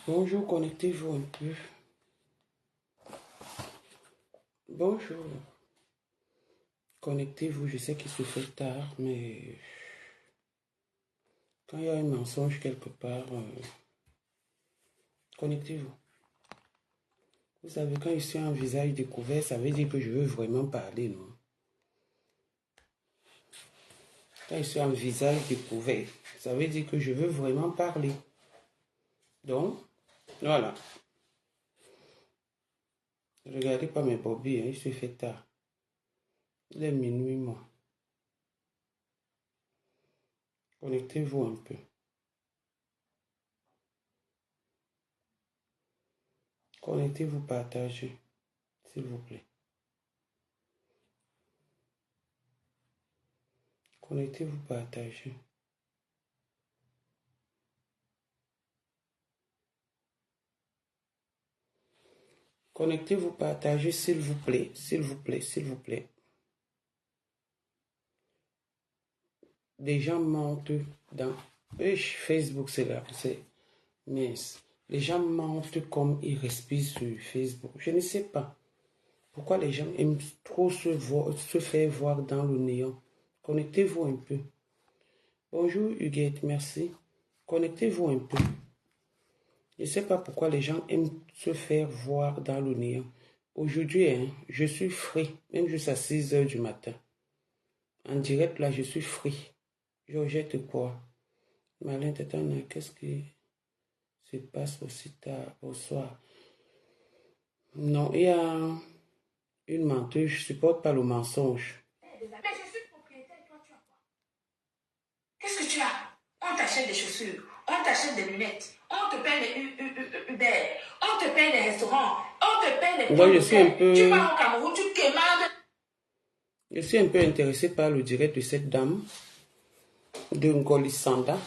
Bonjour, connectez-vous un peu. Bonjour, connectez-vous. Je sais qu'il se fait tard, mais quand il y a un mensonge quelque part, connectez-vous. Vous savez, quand je suis en visage découvert, ça veut dire que je veux vraiment parler, non? Quand je suis en visage découvert, ça veut dire que je veux vraiment parler. Donc, voilà. Ne regardez pas mes bobbies, hein, il se fait tard. Il est minuit, moi. Connectez-vous un peu. Connectez-vous, partagez, s'il vous plaît. Connectez-vous, partagez. Connectez-vous, partagez, s'il vous plaît, s'il vous plaît, s'il vous plaît. Des gens mentent dans Facebook, c'est là, c'est mince. Les gens mentent comme ils respirent sur Facebook. Je ne sais pas pourquoi les gens aiment trop se faire voir dans le néant. Connectez-vous un peu. Bonjour Huguette, merci. Connectez-vous un peu. Je ne sais pas pourquoi les gens aiment se faire voir dans le néant. Aujourd'hui, hein, je suis free, même jusqu'à 6 heures du matin. En direct, là, je suis free. Georgette quoi? Malin, qu'est-ce qui se passe aussi tard? Bonsoir. Non, il y a une menteuse, je ne supporte pas le mensonge. Mais je suis propriétaire, toi tu as quoi? Qu'est-ce que tu as? On t'achète des chaussures, on t'achète des lunettes, on te paye les Uber, on te paye les restaurants, on te paye les Moi, je suis un peu... Tu pars au Cameroun, tu quémades. Je suis un peu intéressé par le direct de cette dame, de Ngolisanda,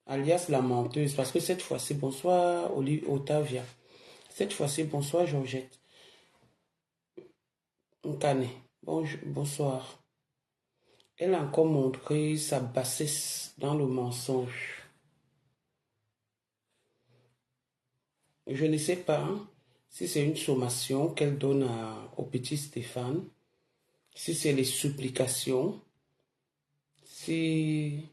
alias la menteuse, parce que cette fois-ci, bonsoir Otavia. Cette fois-ci, bonsoir Georgette. Nkane, bonsoir. Elle a encore montré sa bassesse dans le mensonge. Je ne sais pas si c'est une sommation qu'elle donne au petit Stéphane, si c'est les supplications, si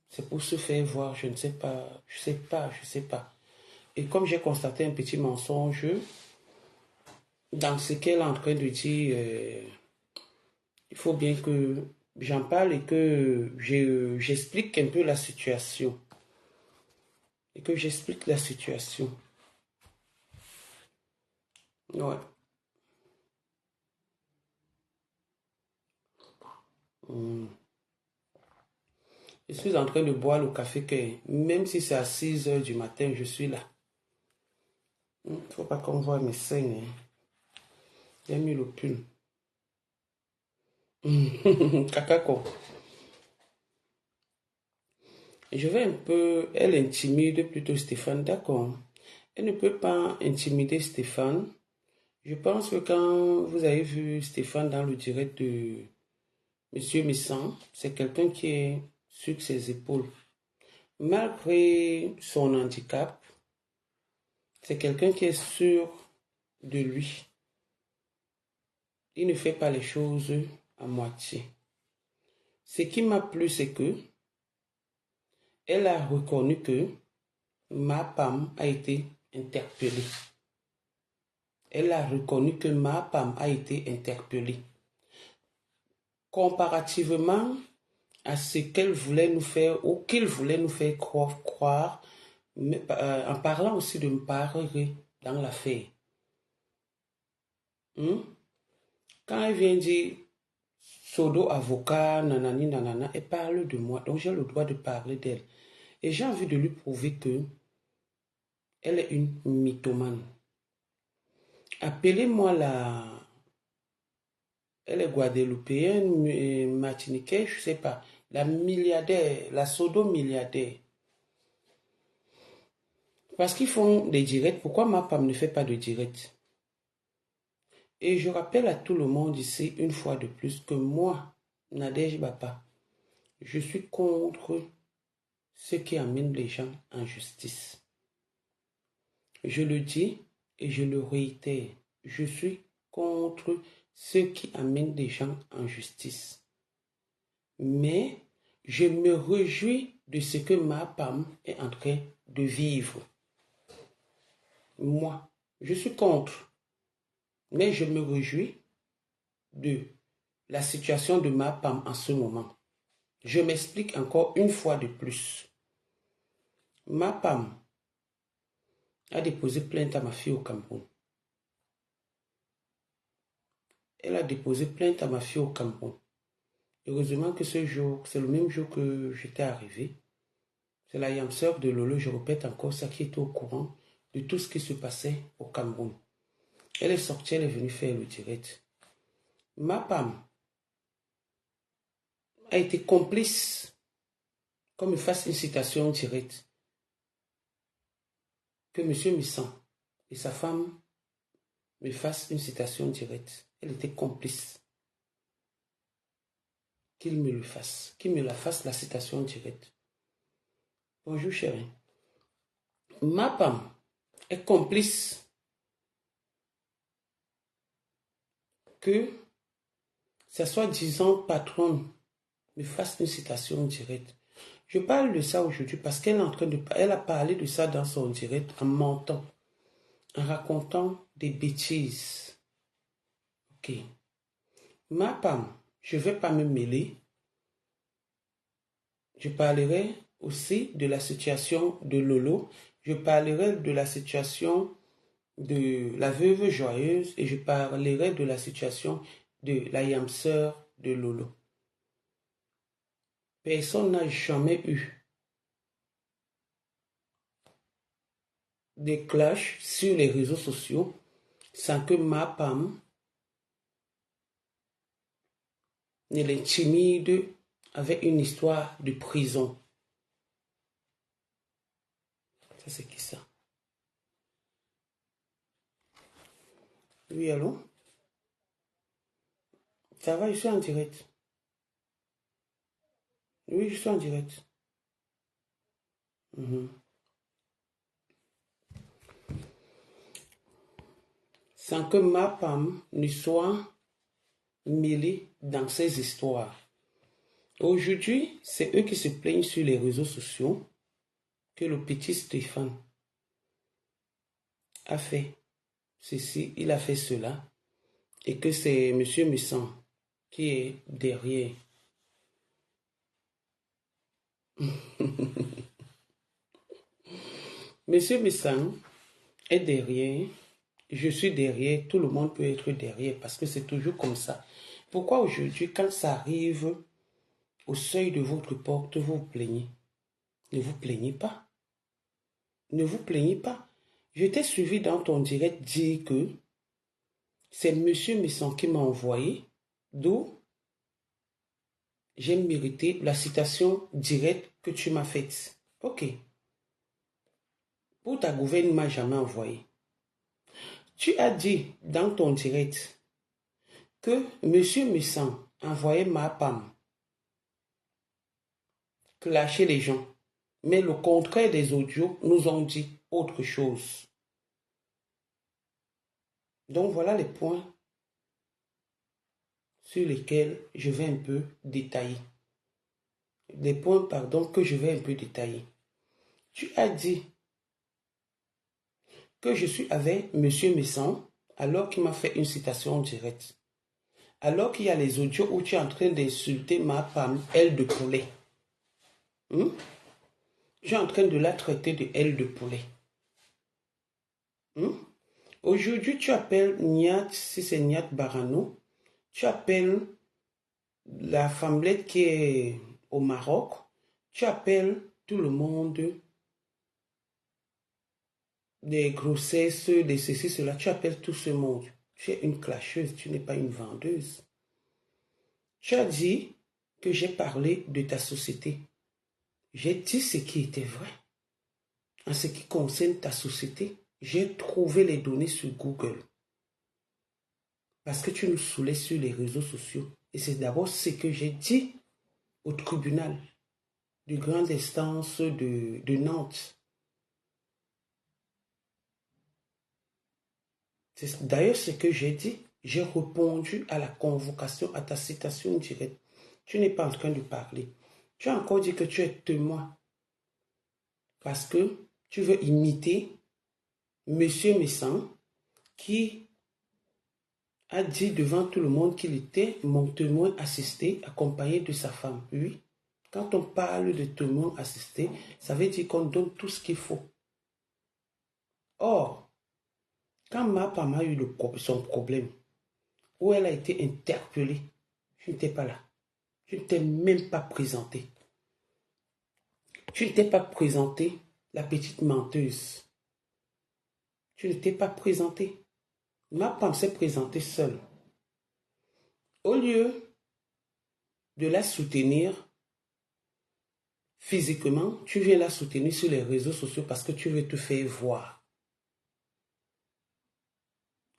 c'est pour se faire voir, je ne sais pas, je sais pas. Et comme j'ai constaté un petit mensonge dans ce qu'elle est en train de dire, il faut bien que j'en parle et que j'explique un peu la situation. Et que j'explique la situation. Ouais. Je suis en train de boire le café que même si c'est à 6 heures du matin, je suis là. Il ne faut pas qu'on voit mes seins. Hein. J'ai mis le pull. Kakako. Je vais un peu... Elle intimide plutôt Stéphane, d'accord. Elle ne peut pas intimider Stéphane. Je pense que quand vous avez vu Stéphane dans le direct de Monsieur Missan, c'est quelqu'un qui est sur ses épaules. Malgré son handicap, c'est quelqu'un qui est sûr de lui. Il ne fait pas les choses à moitié. Ce qui m'a plu, c'est que elle a reconnu que ma femme a été interpellée. Elle a reconnu que ma femme a été interpellée. Comparativement à ce qu'elle voulait nous faire ou qu'il voulait nous faire croire en parlant aussi de me parler dans l'affaire. Quand elle vient dire Sodo avocat, nanani, nanana, elle parle de moi, donc j'ai le droit de parler d'elle. Et j'ai envie de lui prouver que elle est une mythomane. Appelez-moi la... Elle est guadeloupéenne, martiniquaise, je ne sais pas. La milliardaire, la sodo-milliardaire. Parce qu'ils font des directs, pourquoi ma femme ne fait pas de direct? Et je rappelle à tout le monde ici, une fois de plus, que moi, Nadège Bapa, je suis contre ce qui amène les gens en justice. Je le dis et je le réitère. Je suis contre ceux qui amènent des gens en justice. Mais je me réjouis de ce que ma femme est en train de vivre. Moi, je suis contre. Mais je me réjouis de la situation de ma femme en ce moment. Je m'explique encore une fois de plus. Ma femme a déposé plainte à ma fille au Cameroun. Elle a déposé plainte à ma fille au Cameroun. Heureusement que ce jour, c'est le même jour que j'étais arrivé. C'est la yam sœur de Lolo, je répète encore ça, qui était au courant de tout ce qui se passait au Cameroun. Elle est sortie, elle est venue faire le direct. Ma femme a été complice, comme il fasse une citation directe, que M. Missan et sa femme me fassent une citation directe. Elle était complice. Qu'il me le fasse, qu'il me la fasse la citation directe. Bonjour chérie. Ma femme est complice que sa soi-disant patronne me fasse une citation directe. Je parle de ça aujourd'hui parce qu'elle est en train de, elle a parlé de ça dans son direct en mentant, en racontant des bêtises. Ok. Ma femme, je ne vais pas me mêler. Je parlerai aussi de la situation de Lolo. Je parlerai de la situation de la veuve joyeuse et je parlerai de la situation de la yam sœur de Lolo. Personne n'a jamais eu des clashs sur les réseaux sociaux sans que ma femme ne l'intimide avec une histoire de prison. Ça, c'est qui ça? Oui, allô? Ça va, je suis en direct. Oui, je suis en direct. Sans que ma femme ne soit mêlée dans ces histoires. Aujourd'hui, c'est eux qui se plaignent sur les réseaux sociaux que le petit Stéphane a fait ceci, il a fait cela, et que c'est M. Missan qui est derrière. M. Missan est derrière, je suis derrière, tout le monde peut être derrière parce que c'est toujours comme ça. Pourquoi aujourd'hui, quand ça arrive au seuil de votre porte, vous vous plaignez? Ne vous plaignez pas. Ne vous plaignez pas. Je t'ai suivi dans ton direct dire que c'est M. Missan qui m'a envoyé, d'où j'ai mérité la citation directe que tu m'as faite. Ok. Pour ta gouverne, ne m'a jamais envoyé. Tu as dit dans ton direct que M. Missan envoyait ma femme clasher les gens. Mais le contraire des audios nous ont dit autre chose. Donc voilà les points sur lesquels je vais un peu détailler. Des points, pardon, que je vais un peu détailler. Tu as dit que je suis avec M. Missan alors qu'il m'a fait une citation directe. Alors qu'il y a les audios où tu es en train d'insulter ma femme, aile de poulet. Tu es en train de la traiter de aile de poulet. Aujourd'hui, tu appelles Niat, si c'est Niat Barano, tu appelles la femmelette qui est au Maroc, tu appelles tout le monde des grossesses, des ceci, cela, tu appelles tout ce monde. Tu es une clasheuse, tu n'es pas une vendeuse. Tu as dit que j'ai parlé de ta société. J'ai dit ce qui était vrai. En ce qui concerne ta société, j'ai trouvé les données sur Google. Parce que tu nous saoulais sur les réseaux sociaux. Et c'est d'abord ce que j'ai dit au tribunal de grande instance de Nantes. C'est d'ailleurs ce que j'ai dit. J'ai répondu à la convocation, à ta citation directe. Tu n'es pas en train de parler. Tu as encore dit que tu es témoin. Parce que tu veux imiter Monsieur Messan qui a dit devant tout le monde qu'il était mon témoin assisté accompagné de sa femme. Oui, quand on parle de témoin assisté, ça veut dire qu'on donne tout ce qu'il faut. Or, quand ma femme a eu son problème, où elle a été interpellée, je n'étais pas là. Je ne t'ai même pas présenté. Tu ne t'es pas présenté, la petite menteuse. Tu ne t'es pas présenté. Ma femme s'est présentée seule. Au lieu de la soutenir physiquement, tu viens la soutenir sur les réseaux sociaux parce que tu veux te faire voir.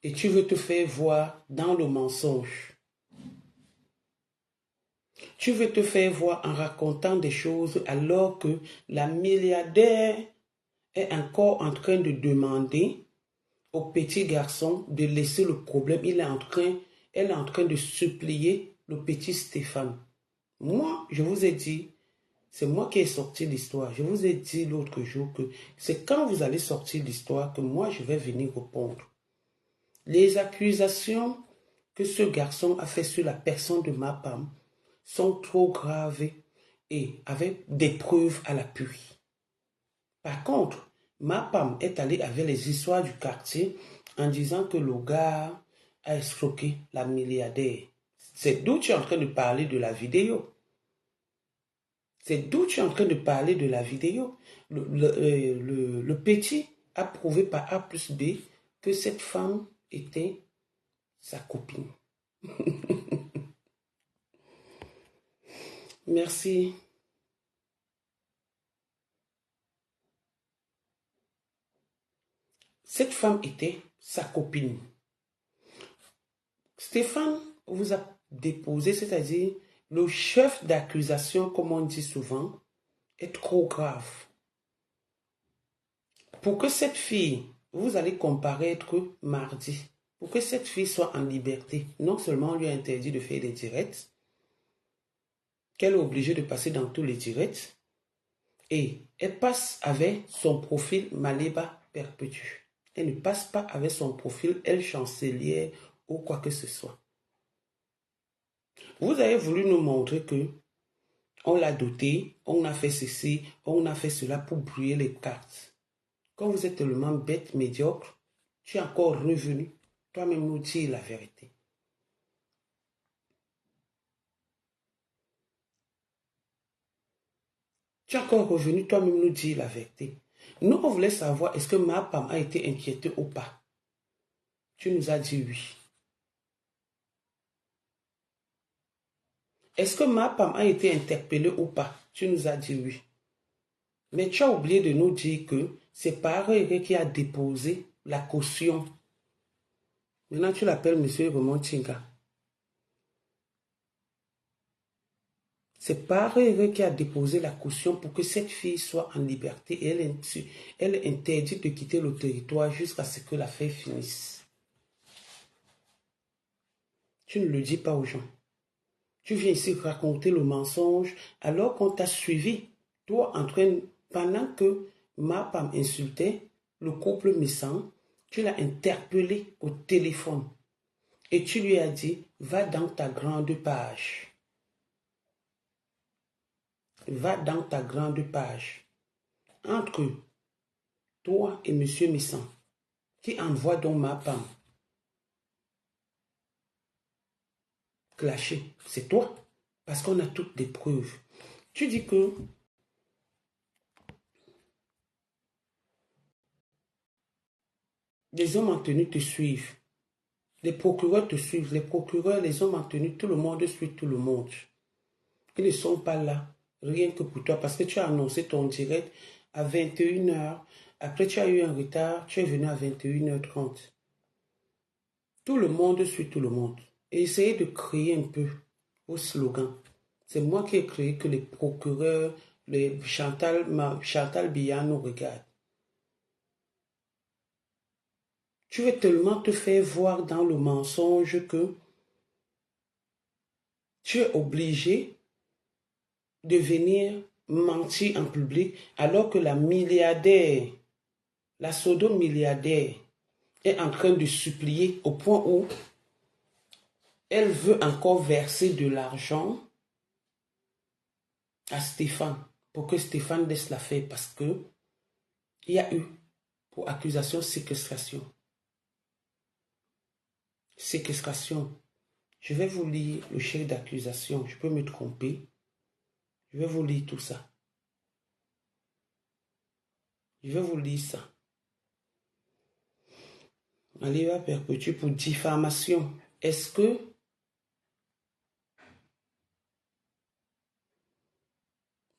Et tu veux te faire voir dans le mensonge. Tu veux te faire voir en racontant des choses alors que la milliardaire est encore en train de demander au petit garçon de laisser le problème. Elle est en train de supplier le petit Stéphane. Moi, je vous ai dit, c'est moi qui ai sorti l'histoire. Je vous ai dit l'autre jour que c'est quand vous allez sortir l'histoire que moi, je vais venir répondre. Les accusations que ce garçon a fait sur la personne de ma femme sont trop graves et avec des preuves à l'appui. Par contre, ma femme est allée avec les histoires du quartier en disant que le gars a escroqué la milliardaire. C'est d'où tu es en train de parler de la vidéo. C'est d'où tu es en train de parler de la vidéo. Le petit a prouvé par A plus B que cette femme était sa copine. Merci. Cette femme était sa copine. Stéphane vous a déposé, c'est-à-dire le chef d'accusation, comme on dit souvent, est trop grave. Pour que cette fille, vous allez comparaître mardi, pour que cette fille soit en liberté, non seulement on lui a interdit de faire des directs, qu'elle est obligée de passer dans tous les directs, et elle passe avec son profil Maleba Perpétue. Elle ne passe pas avec son profil Elle Chancelière ou quoi que ce soit. Vous avez voulu nous montrer que on l'a doté, on a fait ceci, on a fait cela pour brouiller les cartes. Quand vous êtes tellement bête, médiocre, tu es encore revenu, toi-même nous dire la vérité. Tu es encore revenu, toi-même nous dire la vérité. Nous, on voulait savoir, est-ce que ma femme a été inquiétée ou pas? Tu nous as dit oui. Est-ce que ma femme a été interpellée ou pas? Tu nous as dit oui. Mais tu as oublié de nous dire que c'est Paré qui a déposé la caution. Maintenant, tu l'appelles M. Raymond Tinga. C'est Paré qui a déposé la caution pour que cette fille soit en liberté et elle est interdite de quitter le territoire jusqu'à ce que l'affaire finisse. Tu ne le dis pas aux gens. Tu viens ici raconter le mensonge alors qu'on t'a suivi. Toi, pendant que ma femme insultait le couple Messan, tu l'as interpellé au téléphone et tu lui as dit, va dans ta grande page. Va dans ta grande page. Entre toi et M. Messan, qui envoie donc ma femme clasher, c'est toi. Parce qu'on a toutes des preuves. Tu dis que les hommes en tenue te suivent. Les procureurs te suivent. Les procureurs, les hommes en tenue, tout le monde suit tout le monde. Ils ne sont pas là, rien que pour toi. Parce que tu as annoncé ton direct à 21h. Après, tu as eu un retard. Tu es venu à 21h30. Tout le monde suit tout le monde. Et essayez de créer un peu vos slogans. C'est moi qui ai créé que les procureurs, les Chantal Biya nous regardent. Tu veux tellement te faire voir dans le mensonge que tu es obligé de venir mentir en public alors que la milliardaire, la pseudo-milliardaire est en train de supplier au point où elle veut encore verser de l'argent à Stéphane pour que Stéphane laisse la faire parce que il y a eu pour accusation séquestration. Séquestration. Je vais vous lire le chef d'accusation. Je peux me tromper. Je vais vous lire tout ça. Je vais vous lire ça. Allez, va perpétuer pour diffamation. Est-ce que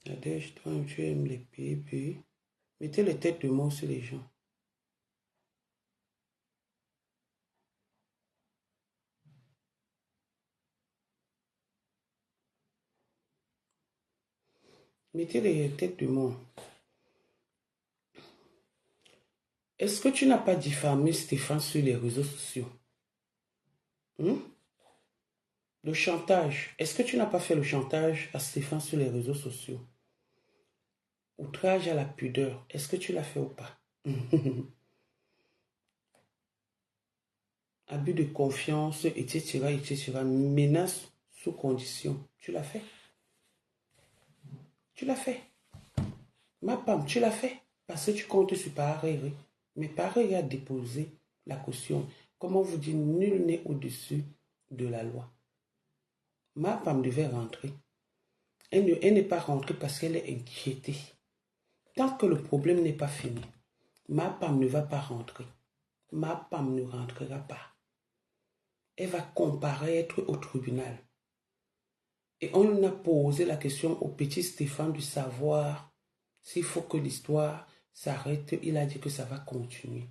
tu aimes les bébés? Mettez les têtes de mort sur les gens. Mettez les têtes de mort. Est-ce que tu n'as pas diffamé Stéphane sur les réseaux sociaux? Le chantage. Est-ce que tu n'as pas fait le chantage à Stéphane sur les réseaux sociaux? Outrage à la pudeur. Est-ce que tu l'as fait ou pas? Abus de confiance, etc., etc. Menace sous condition. Tu l'as fait? Tu l'as fait? Ma femme, tu l'as fait? Parce que tu comptes sur Paris. Mais Paris a déposé la caution. Comment vous dire, nul n'est au-dessus de la loi. Ma femme devait rentrer. Elle n'est pas rentrée parce qu'elle est inquiétée. Tant que le problème n'est pas fini, ma femme ne va pas rentrer. Ma femme ne rentrera pas. Elle va comparaître au tribunal. Et on a posé la question au petit Stéphane de savoir s'il faut que l'histoire s'arrête. Il a dit que ça va continuer.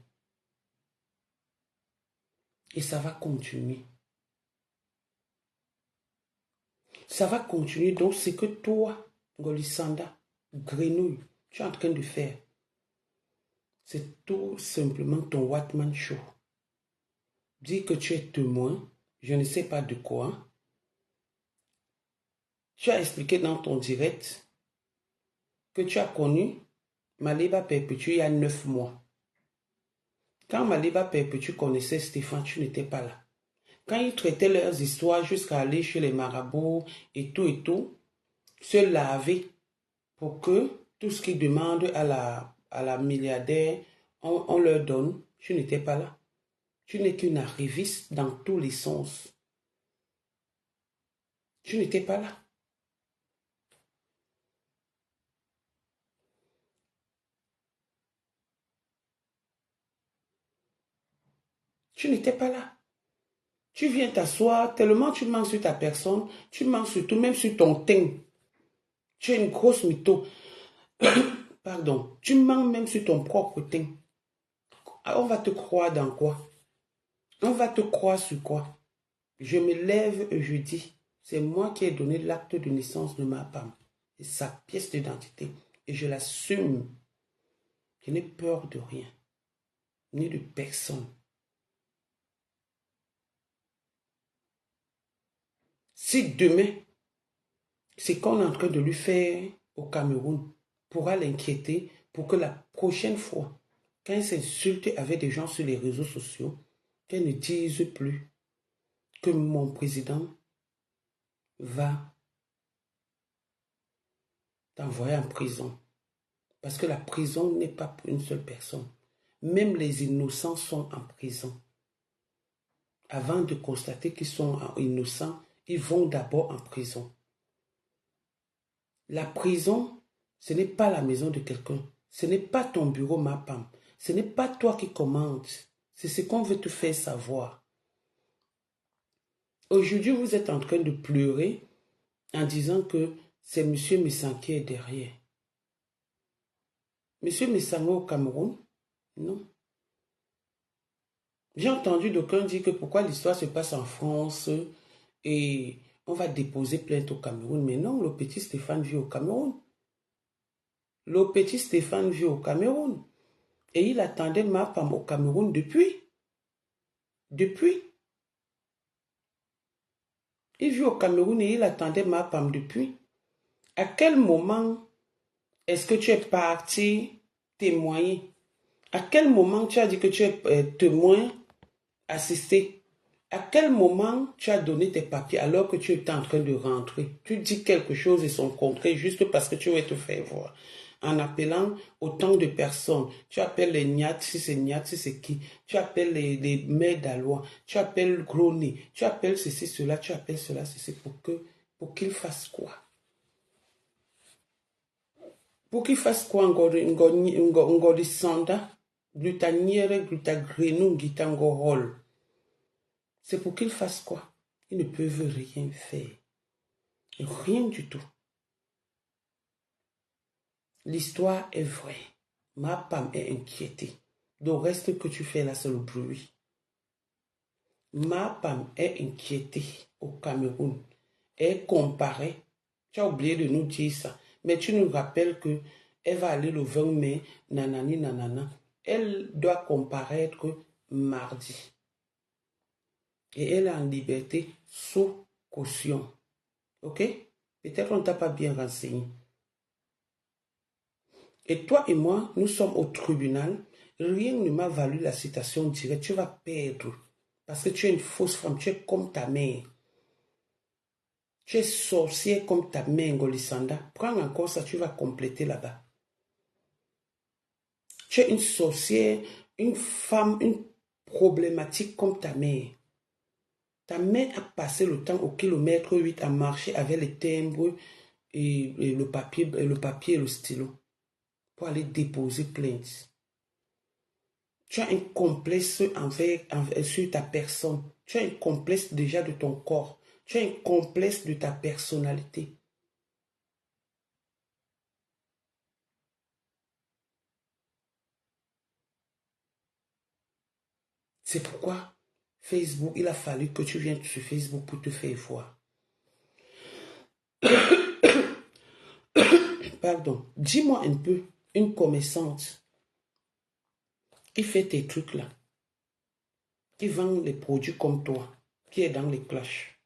Et ça va continuer. Ça va continuer. Donc, c'est que toi, Golisanda, Grenouille, tu es en train de faire. C'est tout simplement ton Watman Show. Dis que tu es témoin, je ne sais pas de quoi. Tu as expliqué dans ton direct que tu as connu Maliba Perpétue il y a 9 mois. Quand Maliba Perpétue connaissait Stéphane, tu n'étais pas là. Quand ils traitaient leurs histoires jusqu'à aller chez les marabouts et tout, se laver pour que tout ce qu'ils demandent à la milliardaire, on leur donne, tu n'étais pas là. Tu n'es qu'une arriviste dans tous les sens. Tu n'étais pas là. Tu n'étais pas là. Tu viens t'asseoir, tellement tu mens sur ta personne, tu mens surtout même sur ton teint. Tu es une grosse mytho. Pardon. Tu mens même sur ton propre teint. On va te croire dans quoi? On va te croire sur quoi? Je me lève et je dis, c'est moi qui ai donné l'acte de naissance de ma femme et sa pièce d'identité. Et je l'assume. Je n'ai peur de rien, ni de personne. Si demain, c'est qu'on est en train de lui faire au Cameroun, pourra l'inquiéter pour que la prochaine fois, quand elle s'insulte avec des gens sur les réseaux sociaux, qu'elle ne dise plus que mon président va t'envoyer en prison. Parce que la prison n'est pas pour une seule personne. Même les innocents sont en prison. Avant de constater qu'ils sont innocents, ils vont d'abord en prison. La prison, ce n'est pas la maison de quelqu'un. Ce n'est pas ton bureau, ma femme. Ce n'est pas toi qui commandes. C'est ce qu'on veut te faire savoir. Aujourd'hui, vous êtes en train de pleurer en disant que c'est M. Messan qui est derrière. M. Messan au Cameroun? Non. J'ai entendu d'aucuns dire que pourquoi l'histoire se passe en France et on va déposer plainte au Cameroun. Mais non, le petit Stéphane vit au Cameroun. Le petit Stéphane vit au Cameroun. Et il attendait ma femme au Cameroun depuis. Depuis. Il vit au Cameroun et il attendait Mapam depuis. À quel moment est-ce que tu es parti témoigner? À quel moment tu as dit que tu es témoin assisté? À quel moment tu as donné tes papiers alors que tu étais en train de rentrer? Tu dis quelque chose et son contraire juste parce que tu veux te faire voir. En appelant autant de personnes. Tu appelles les Nyat, si c'est qui. Tu appelles les maires d'Alois. Tu appelles Groni. Tu appelles ceci, cela. Tu appelles cela, ceci. Pour qu'ils fassent quoi? Pour qu'ils fassent quoi? Ngori Sanda, glutaniere, glutagrenu, gitangohol. C'est pour qu'ils fassent quoi? Ils ne peuvent rien faire. Rien du tout. L'histoire est vraie. Ma femme est inquiétée. Le reste que tu fais là, c'est le bruit. Ma femme est inquiétée au Cameroun. Elle comparait. Tu as oublié de nous dire ça. Mais tu nous rappelles que elle va aller le 20 mai, nanani, nanana. Elle doit comparaître mardi. Et elle est en liberté sous caution. Ok? Peut-être on ne t'a pas bien renseigné. Et toi et moi, nous sommes au tribunal. Rien ne m'a valu la citation directe. Tu vas perdre. Parce que tu es une fausse femme. Tu es comme ta mère. Tu es sorcière comme ta mère, Ngolisanda. Prends encore ça, tu vas compléter là-bas. Tu es une sorcière, une femme, une problématique comme ta mère. Ta mère a passé le temps au kilomètre 8 à marcher avec les timbres et le papier et le stylo pour aller déposer plainte. Tu as un complexe sur ta personne. Tu as un complexe déjà de ton corps. Tu as un complexe de ta personnalité. C'est pourquoi Facebook, il a fallu que tu viennes sur Facebook pour te faire voir. Pardon. Dis-moi un peu, une commerçante qui fait tes trucs là, qui vend les produits comme toi, qui est dans les clashs.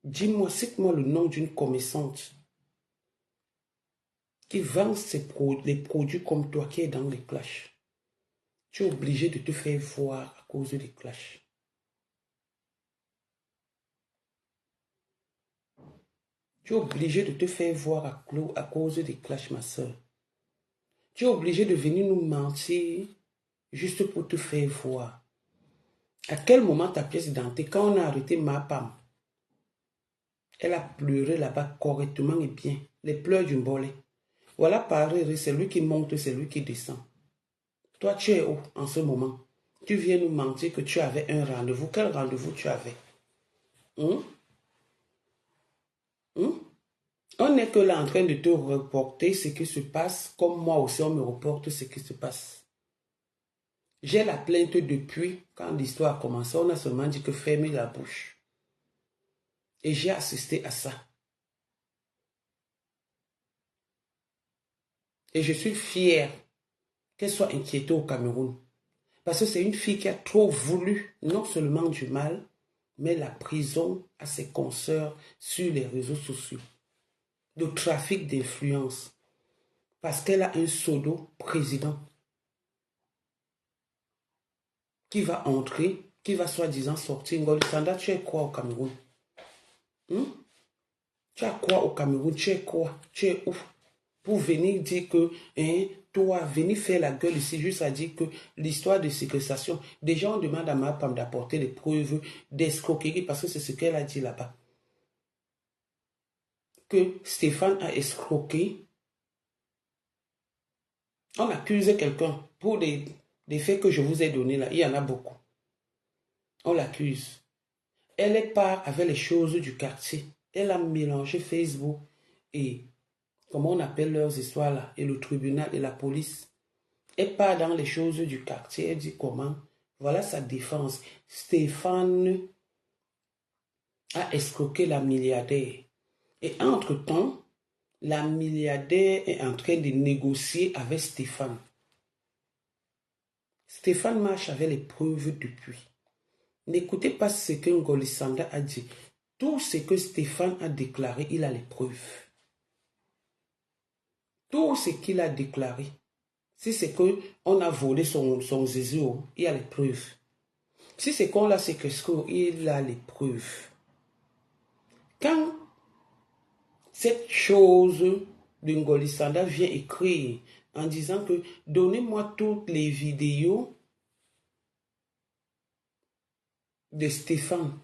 Dis-moi, cite-moi le nom d'une commerçante qui vend les produits comme toi, qui est dans les clashs. Tu es obligé de te faire voir à cause des clashs. Tu es obligé de te faire voir à cause des clashs, ma soeur. Tu es obligé de venir nous mentir juste pour te faire voir. À quel moment ta pièce d'identité, quand on a arrêté ma femme, elle a pleuré là-bas correctement et bien. Les pleurs d'une bolée. Voilà pareil, c'est lui qui monte, c'est lui qui descend. Toi, tu es où en ce moment? Tu viens nous mentir que tu avais un rendez-vous. Quel rendez-vous tu avais? On n'est que là en train de te reporter ce qui se passe, comme moi aussi on me reporte ce qui se passe. J'ai la plainte depuis quand l'histoire a commencé. On a seulement dit que fermez la bouche. Et j'ai assisté à ça. Et je suis fière qu'elle soit inquiétée au Cameroun. Parce que c'est une fille qui a trop voulu, non seulement du mal, mais la prison à ses consoeurs sur les réseaux sociaux. Le trafic d'influence. Parce qu'elle a un pseudo président qui va entrer, qui va soi-disant sortir. Ngolisanda, tu es quoi au Cameroun? Tu as quoi au Cameroun? Tu es quoi? Tu es où? Pour venir dire que, toi, venir faire la gueule ici, juste à dire que l'histoire de séquestration, déjà on demande à ma femme d'apporter les preuves d'escroquerie, parce que c'est ce qu'elle a dit là-bas. Que Stéphane a escroqué. On accuse quelqu'un pour des faits que je vous ai donnés là. Il y en a beaucoup. On l'accuse. Elle est part avec les choses du quartier. Elle a mélangé Facebook et comment on appelle leurs histoires là, et le tribunal et la police. Elle part dans les choses du quartier. Elle dit comment. Voilà sa défense. Stéphane a escroqué la milliardaire. Et entre-temps, la milliardaire est en train de négocier avec Stéphane. Stéphane marche avec les preuves depuis. N'écoutez pas ce que Ngoli Sanda a dit. Tout ce que Stéphane a déclaré, il a les preuves. Tout ce qu'il a déclaré, si c'est qu'on a volé son zézou, il a les preuves. Si c'est qu'on l'a séquestré, il a les preuves. Quand cette chose de Ngoli Sanda vient écrire en disant que donnez-moi toutes les vidéos de Stéphane.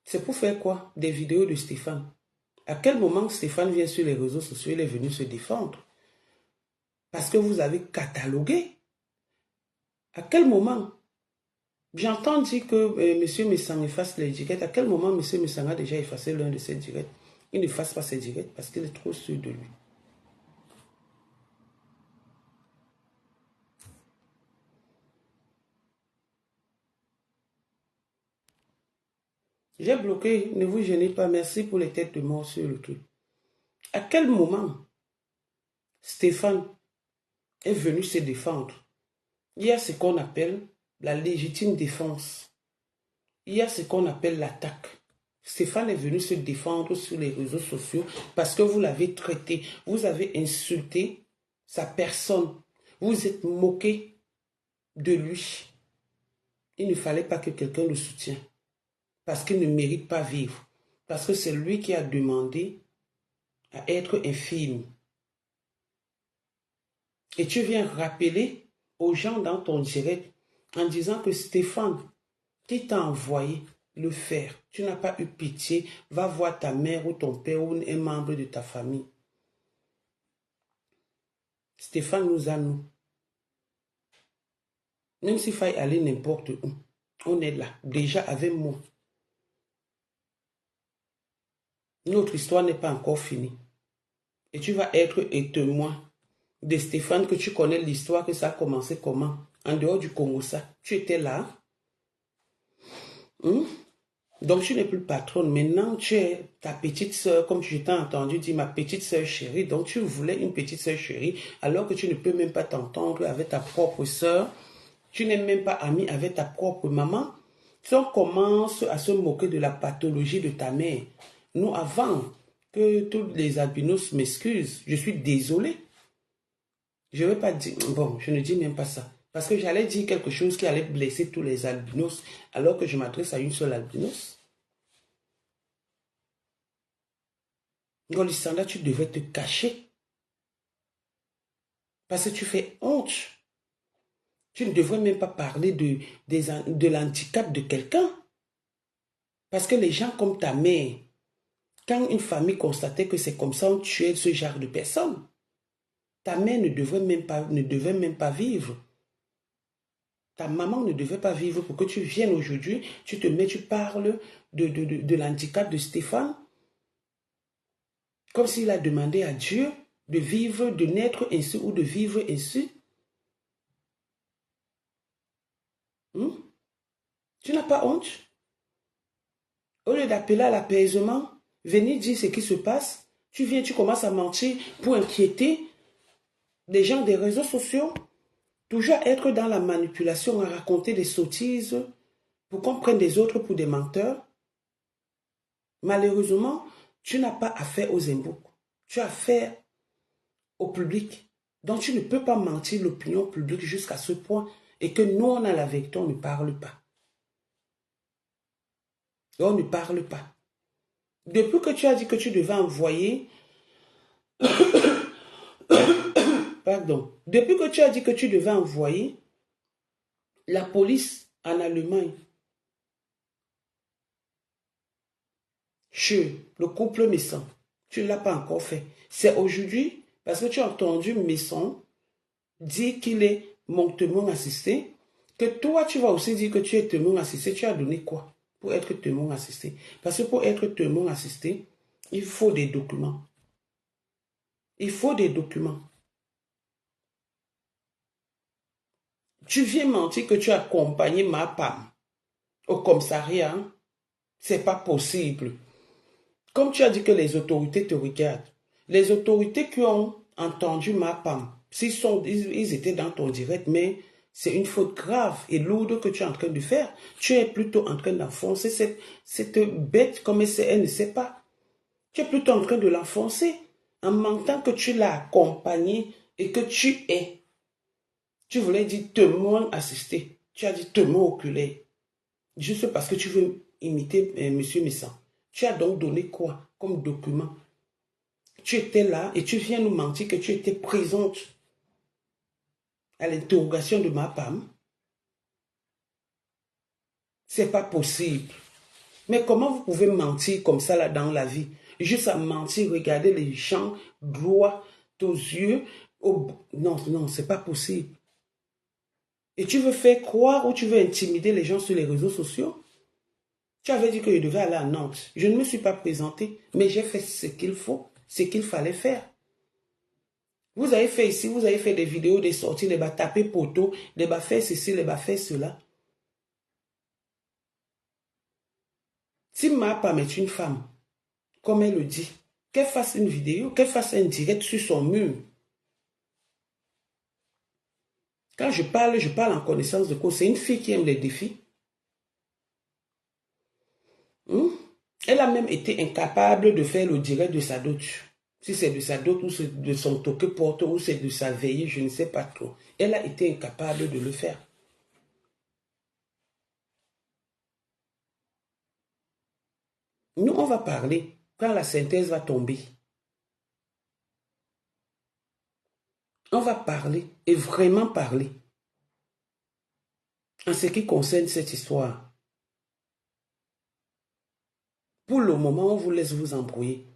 C'est pour faire quoi? Des vidéos de Stéphane. À quel moment Stéphane vient sur les réseaux sociaux, il est venu se défendre? Parce que vous avez catalogué. À quel moment? J'entends dire que M. Messang efface les directs. À quel moment M. Messang a déjà effacé l'un de ses directs? Il n'efface pas ses directs parce qu'il est trop sûr de lui. J'ai bloqué, ne vous gênez pas, merci pour les têtes de mort sur le truc. À quel moment Stéphane est venu se défendre? Il y a ce qu'on appelle la légitime défense. Il y a ce qu'on appelle l'attaque. Stéphane est venu se défendre sur les réseaux sociaux parce que vous l'avez traité, vous avez insulté sa personne, vous êtes moqué de lui. Il ne fallait pas que quelqu'un le soutienne parce qu'il ne mérite pas vivre, parce que c'est lui qui a demandé à être infime. Et tu viens rappeler aux gens dans ton direct en disant que Stéphane, qui t'a envoyé le faire, tu n'as pas eu pitié, va voir ta mère ou ton père ou un membre de ta famille. Stéphane nous a nous. Même s'il faille aller n'importe où, on est là, déjà avec moi. Notre histoire n'est pas encore finie. Et tu vas être témoin de Stéphane, que tu connais l'histoire, que ça a commencé comment? En dehors du Congo, ça. Tu étais là. Donc tu n'es plus patronne. Maintenant, tu es ta petite soeur, comme je t'ai entendu dire, ma petite soeur chérie. Donc tu voulais une petite soeur chérie, alors que tu ne peux même pas t'entendre avec ta propre soeur. Tu n'es même pas amie avec ta propre maman. Si on commence à se moquer de la pathologie de ta mère, nous, avant que tous les albinos m'excusent, je suis désolé. Je ne vais pas dire, bon, je ne dis même pas ça. Parce que j'allais dire quelque chose qui allait blesser tous les albinos, alors que je m'adresse à une seule albinos. Ngoli Sanda, tu devais te cacher. Parce que tu fais honte. Tu ne devrais même pas parler de l'handicap de quelqu'un. Parce que les gens comme ta mère, quand une famille constatait que c'est comme ça, on tuait ce genre de personnes. Ta mère ne devait même pas vivre. Ta maman ne devait pas vivre pour que tu viennes aujourd'hui, tu te mets, tu parles de l'handicap de Stéphane, comme s'il a demandé à Dieu de vivre, de naître ainsi ou de vivre ainsi. Tu n'as pas honte? Au lieu d'appeler à l'apaisement, venir dire ce qui se passe, tu viens, tu commences à mentir pour inquiéter les gens des réseaux sociaux. Toujours être dans la manipulation, à raconter des sottises pour qu'on prenne des autres pour des menteurs. Malheureusement, tu n'as pas affaire aux imboucs. Tu as affaire au public. Donc, tu ne peux pas mentir l'opinion publique jusqu'à ce point. Et que nous, on a la vérité, on ne parle pas. On ne parle pas. Depuis que tu as dit que tu devais envoyer... Pardon. Depuis que tu as dit que tu devais envoyer la police en Allemagne chez le couple Messon, tu ne l'as pas encore fait. C'est aujourd'hui, parce que tu as entendu Messon dire qu'il est mon témoin assisté, que toi, tu vas aussi dire que tu es témoin assisté. Tu as donné quoi pour être témoin assisté? Parce que pour être témoin assisté, il faut des documents. Il faut des documents. Tu viens mentir que tu as accompagné ma femme au commissariat. C'est pas possible. Comme tu as dit que les autorités te regardent, les autorités qui ont entendu ma femme, ils étaient dans ton direct, mais C'est une faute grave et lourde que tu es en train de faire. Tu es plutôt en train d'enfoncer cette bête comme elle ne sait pas. Tu es plutôt en train de l'enfoncer en mentant que tu l'as accompagné et que tu es. Tu voulais dire témoin assisté. Tu as dit témoin oculaire. Juste parce que tu veux imiter Monsieur Messan. Tu as donc donné quoi comme document? Tu étais là et tu viens nous mentir que tu étais présente à l'interrogation de ma femme. C'est pas possible. Mais comment vous pouvez mentir comme ça là dans la vie? Juste à mentir, regarder les gens droit aux yeux. Non, non, c'est pas possible. Et tu veux faire croire ou tu veux intimider les gens sur les réseaux sociaux? Tu avais dit que je devais aller à Nantes. Je ne me suis pas présenté, mais j'ai fait ce qu'il faut, ce qu'il fallait faire. Vous avez fait ici, vous avez fait des vidéos, des sorties, les bas taper poteau, les bas faire ceci, les bas faire cela. Si ma femme est une femme, comme elle le dit, qu'elle fasse une vidéo, qu'elle fasse un direct sur son mur. Quand je parle en connaissance de cause. C'est une fille qui aime les défis. Elle a même été incapable de faire le direct de sa dot. Si c'est de sa dot ou de son toque porte ou c'est de sa veillée, je ne sais pas trop. Elle a été incapable de le faire. Nous, on va parler quand la synthèse va tomber. On va parler et vraiment parler en ce qui concerne cette histoire. Pour le moment, on vous laisse vous embrouiller.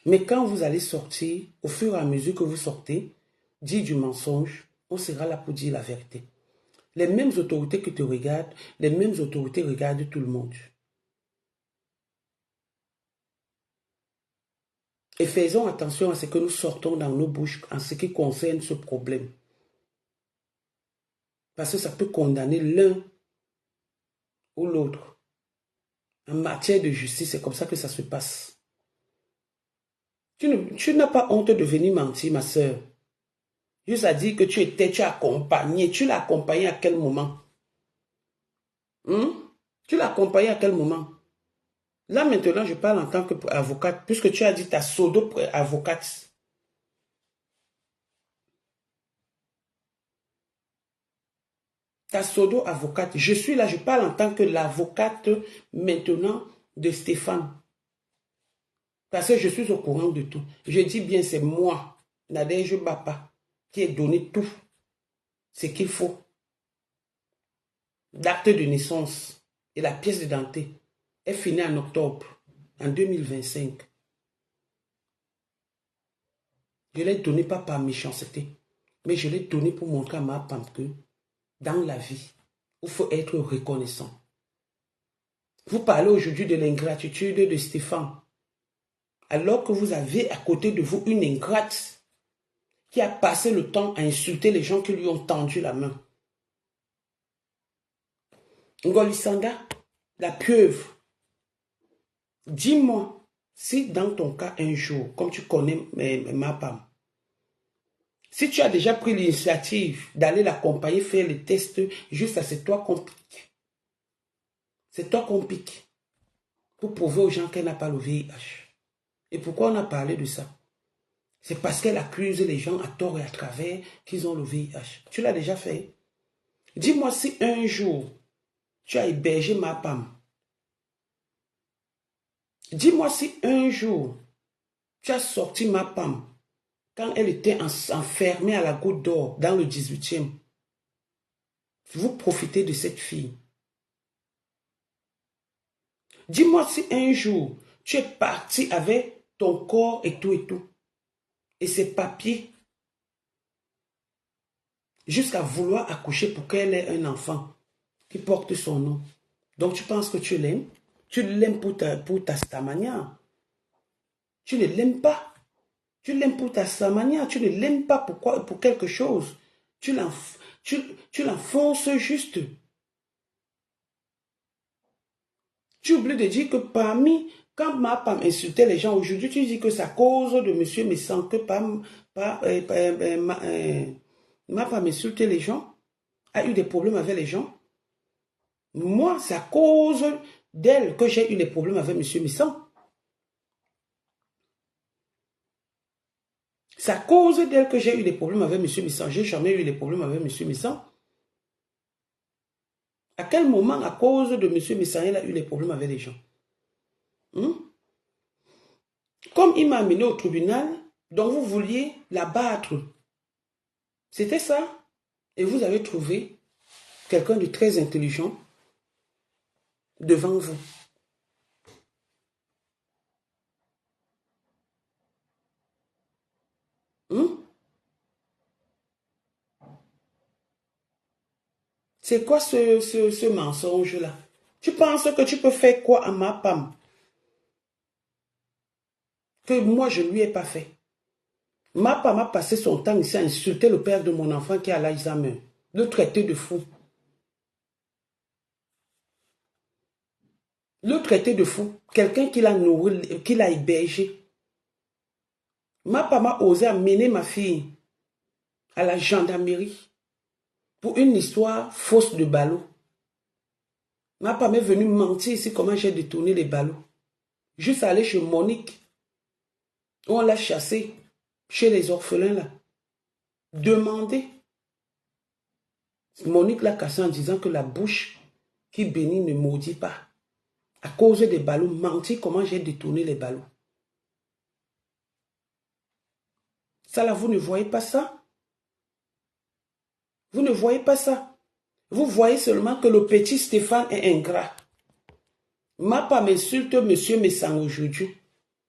Mais quand vous allez sortir, au fur et à mesure que vous sortez, dire du mensonge, on sera là pour dire la vérité. Les mêmes autorités qui te regardent, les mêmes autorités regardent tout le monde. Et faisons attention à ce que nous sortons dans nos bouches en ce qui concerne ce problème. Parce que ça peut condamner l'un ou l'autre. En matière de justice, c'est comme ça que ça se passe. Tu n'as pas honte de venir mentir, ma soeur. Juste à dire que tu as accompagné. Tu l'as accompagné à quel moment? Tu l'as accompagné à quel moment? Là, maintenant, je parle en tant qu'avocate, puisque tu as dit ta pseudo-avocate. Ta pseudo-avocate. Je suis là, je parle en tant que l'avocate maintenant de Stéphane. Parce que je suis au courant de tout. Je dis bien, c'est moi, Nadège Bapa, qui ai donné tout ce qu'il faut. L'acte de naissance et la pièce d'identité est finie en octobre, en 2025. Je ne l'ai donné pas par méchanceté, mais je l'ai donné pour montrer à ma femme que dans la vie, il faut être reconnaissant. Vous parlez aujourd'hui de l'ingratitude de Stéphane, alors que vous avez à côté de vous une ingrate qui a passé le temps à insulter les gens qui lui ont tendu la main. Ngolisanga, la pieuvre, dis-moi si dans ton cas un jour, comme tu connais ma femme, si tu as déjà pris l'initiative d'aller l'accompagner, faire les tests, juste à c'est toi qu'on pique. C'est toi qu'on pique pour prouver aux gens qu'elle n'a pas le VIH. Et pourquoi on a parlé de ça? C'est parce qu'elle accuse les gens à tort et à travers qu'ils ont le VIH. Tu l'as déjà fait? Dis-moi si un jour, tu as hébergé ma femme. Dis-moi si un jour, tu as sorti ma femme quand elle était enfermée à la Goutte d'Or dans le 18e. Vous profitez de cette fille. Dis-moi si un jour, tu es parti avec ton corps et tout. Et ses papiers. Jusqu'à vouloir accoucher pour qu'elle ait un enfant qui porte son nom. Donc tu penses que tu l'aimes? Tu l'aimes pour ta manière. Tu ne l'aimes pas. Tu l'aimes pour sa manière. Tu ne l'aimes pas pour quelque chose. Tu l'enfonces juste. Tu oublies de dire que quand ma femme insultait les gens, aujourd'hui tu dis que c'est à cause de monsieur Messan que ma femme insultait les gens. a eu des problèmes avec les gens. Moi, c'est à cause d'elle que j'ai eu des problèmes avec M. Missan. C'est à cause d'elle que j'ai eu des problèmes avec M. Missan. J'ai jamais eu des problèmes avec M. Missan. À quel moment, à cause de M. Missan, elle a eu des problèmes avec les gens? Comme il m'a amené au tribunal, donc vous vouliez la battre. C'était ça. Et vous avez trouvé quelqu'un de très intelligent devant vous. C'est quoi ce mensonge-là? Tu penses que tu peux faire quoi à ma femme que moi je ne lui ai pas fait? Ma femme a passé son temps ici à insulter le père de mon enfant qui est à l'Alzheimer, le traiter de fou. Le traiter de fou, quelqu'un qui l'a nourri, qui l'a hébergé. Ma femme a osé amener ma fille à la gendarmerie pour une histoire fausse de ballot. Ma femme est venue mentir ici comment j'ai détourné les ballots. Juste aller chez Monique, où on l'a chassé, chez les orphelins là. Demander. Monique l'a cassé en disant que la bouche qui bénit ne maudit pas. À cause des ballots, mentir comment j'ai détourné les ballots. Ça là, vous ne voyez pas ça? Vous ne voyez pas ça? Vous voyez seulement que le petit Stéphane est ingrat. Ma femme m'insulte monsieur Messang aujourd'hui.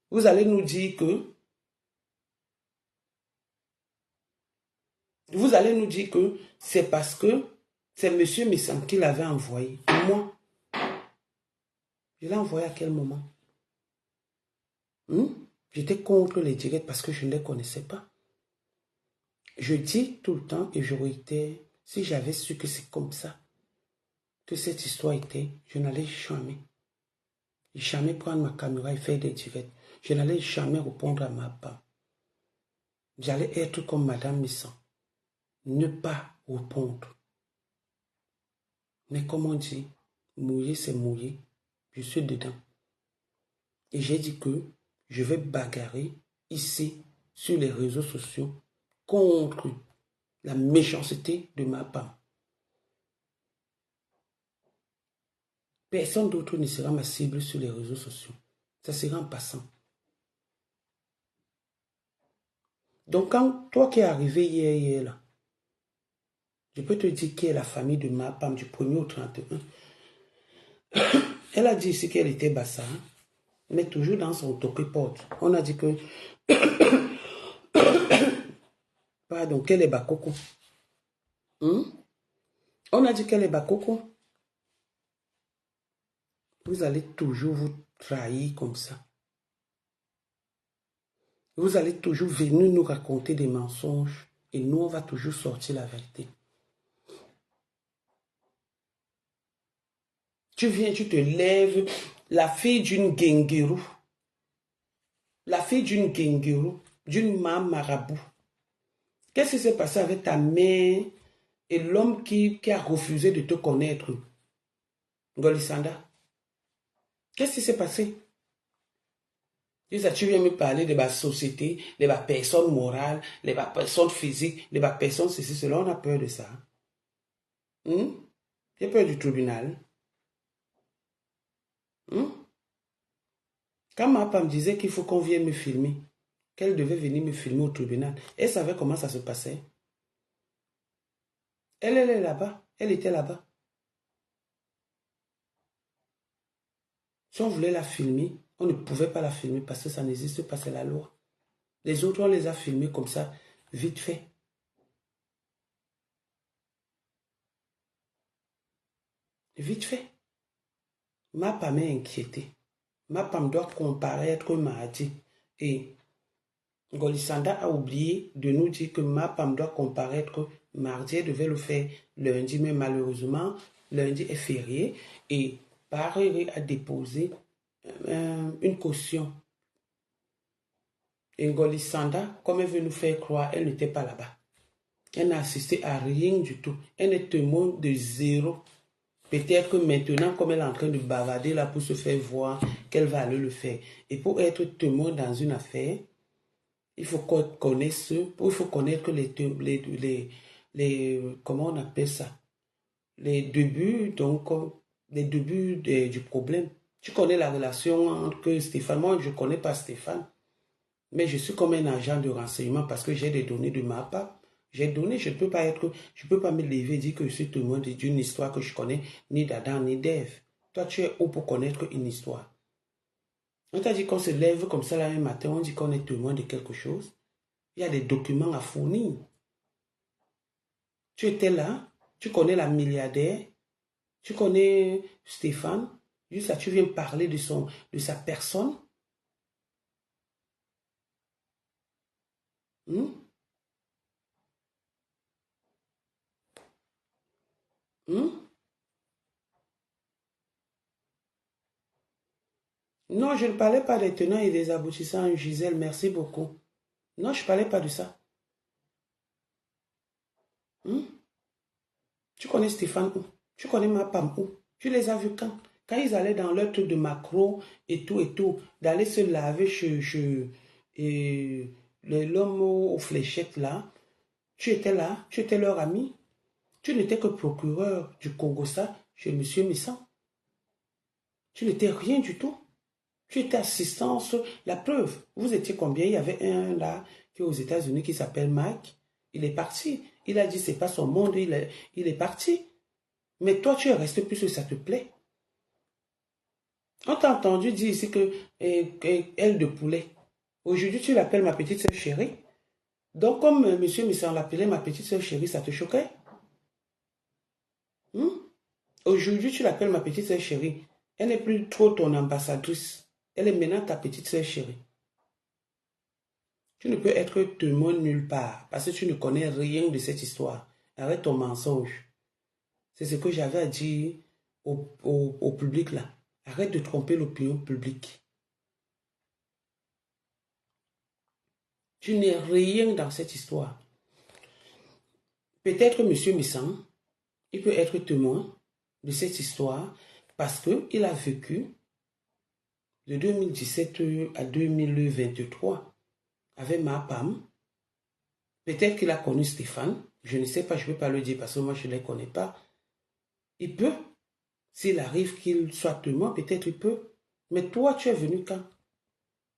Vous allez nous dire que c'est parce que c'est monsieur Messang qui l'avait envoyé. Et moi, je l'ai envoyé à quel moment? J'étais contre les directs parce que je ne les connaissais pas. Je dis tout le temps et je réitère, si j'avais su que c'est comme ça, que cette histoire était, je n'allais jamais prendre ma caméra et faire des directs. Je n'allais jamais répondre à ma part. J'allais être comme Madame Missan. Ne pas répondre. Mais comme on dit, mouiller c'est mouiller. Je suis dedans. Et j'ai dit que je vais bagarrer ici, sur les réseaux sociaux, contre la méchanceté de ma part. Personne d'autre ne sera ma cible sur les réseaux sociaux. Ça sera en passant. Donc, quand toi qui es arrivé hier là, je peux te dire qui est la famille de ma femme du 1er au 31. Elle a dit ici qu'elle était bassa, mais toujours dans son toqué-porte. On a dit que... Pardon, qu'elle est bakoko. On a dit qu'elle est bakoko. Vous allez toujours vous trahir comme ça. Vous allez toujours venir nous raconter des mensonges et nous, on va toujours sortir la vérité. Tu viens, tu te lèves, la fille d'une Gengeru, d'une maman marabout. Qu'est-ce qui s'est passé avec ta mère et l'homme qui a refusé de te connaître? Golisanda. Qu'est-ce qui s'est passé? Tu viens me parler de ma société, de ma personne morale, de ma personne physique, de ma personne ceci, cela. On a peur de ça. J'ai peur du tribunal. Quand ma femme disait qu'il faut qu'on vienne me filmer, qu'elle devait venir me filmer au tribunal, elle savait comment ça se passait. Elle est là-bas. Elle était là-bas. Si on voulait la filmer, on ne pouvait pas la filmer parce que ça n'existe pas, c'est la loi. Les autres, on les a filmés comme ça, vite fait. Vite fait. Ma femme est inquiétée. Ma femme doit comparaître mardi. Et Golisanda a oublié de nous dire que ma femme doit comparaître mardi. Elle devait le faire lundi, mais malheureusement, lundi est férié. Et Paris a déposé une caution. Et Golisanda, comme elle veut nous faire croire, elle n'était pas là-bas. Elle n'a assisté à rien du tout. Elle est témoin de zéro. Peut-être que maintenant, comme elle est en train de bavarder là pour se faire voir, qu'elle va aller le faire. Et pour être témoin dans une affaire, il faut qu'on connaisse, il faut connaître comment on appelle ça? Les débuts, donc, les débuts du problème. Tu connais la relation entre Stéphane. Moi, je ne connais pas Stéphane. Mais je suis comme un agent de renseignement parce que j'ai des données de ma part. J'ai donné, je ne peux pas je peux pas me lever et dire que je suis témoin d'une histoire que je connais ni d'Adam ni d'Ève. Toi, tu es où pour connaître une histoire? On t'a dit qu'on se lève comme ça là un matin, on dit qu'on est témoin de quelque chose. Il y a des documents à fournir. Tu étais là, tu connais la milliardaire, tu connais Stéphane, juste là, tu viens parler de sa personne. Hmm? Hmm? Non, je ne parlais pas des tenants et des aboutissants, Gisèle, merci beaucoup. Non, je ne parlais pas de ça. Hmm? Tu connais Stéphane où? Tu connais ma femme où? Tu les as vus quand? Quand ils allaient dans leur truc de macro et tout, d'aller se laver et l'homme aux fléchettes là, tu étais là, tu étais leur ami. Tu n'étais que procureur du Congo-Ça chez M. Missan. Tu n'étais rien du tout. Tu étais assistance. La preuve, vous étiez combien? Il y avait un là qui est aux États-Unis qui s'appelle Mike. Il est parti. Il a dit c'est pas son monde, il est parti. Mais toi, tu es resté puisque ça te plaît. On t'a entendu dire ici que elle de poulet. Aujourd'hui, tu l'appelles ma petite soeur chérie. Donc, comme M. Missan l'appelait ma petite soeur chérie, ça te choquait? Hmm? Aujourd'hui, tu l'appelles ma petite soeur chérie. Elle n'est plus trop ton ambassadrice. Elle est maintenant ta petite soeur chérie. Tu ne peux être témoin nulle part parce que tu ne connais rien de cette histoire. Arrête ton mensonge. C'est ce que j'avais à dire au public là. Arrête de tromper l'opinion publique. Tu n'es rien dans cette histoire. Peut-être M. Missan, il peut être témoin de cette histoire parce qu'il a vécu de 2017 à 2023 avec ma femme. Peut-être qu'il a connu Stéphane. Je ne sais pas, je ne peux pas le dire parce que moi je ne les connais pas. Il peut. S'il arrive qu'il soit témoin, peut-être il peut. Mais toi, tu es venu quand?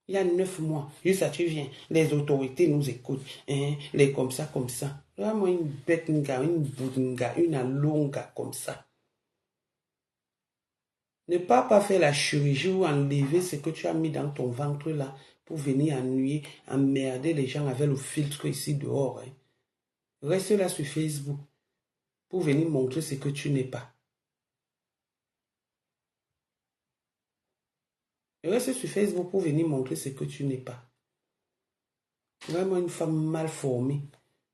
Il y a 9 mois. Juste ça, tu viens. Les autorités nous écoutent. Hein? Les comme ça, comme ça. Vraiment une bête, une boudinga, une alonga comme ça. Ne pas faire la chirurgie ou enlever ce que tu as mis dans ton ventre là pour venir ennuyer, emmerder les gens avec le filtre ici dehors. Hein. Reste là sur Facebook pour venir montrer ce que tu n'es pas. Reste sur Facebook pour venir montrer ce que tu n'es pas. Vraiment une femme mal formée.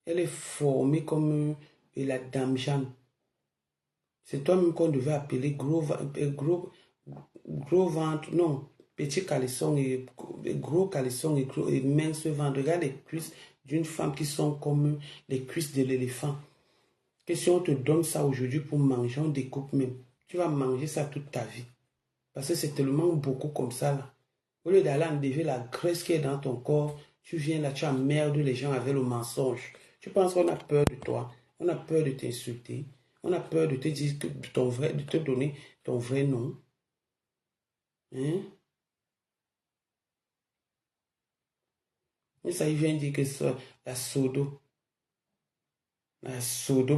Elle est formée comme la dame Jeanne. C'est toi-même qu'on devait appeler gros ventre, non, petit caleçon et gros caleçon et mince ventre. Regarde les cuisses d'une femme qui sont comme les cuisses de l'éléphant. Que si on te donne ça aujourd'hui pour manger, on découpe même. Tu vas manger ça toute ta vie. Parce que c'est tellement beaucoup comme ça là. Au lieu d'aller enlever la graisse qui est dans ton corps, tu viens là, tu emmerdes les gens avec le mensonge. Tu penses qu'on a peur de toi, on a peur de t'insulter, on a peur de te dire de te donner ton vrai nom. Hein? Et ça, il vient dire que c'est la pseudo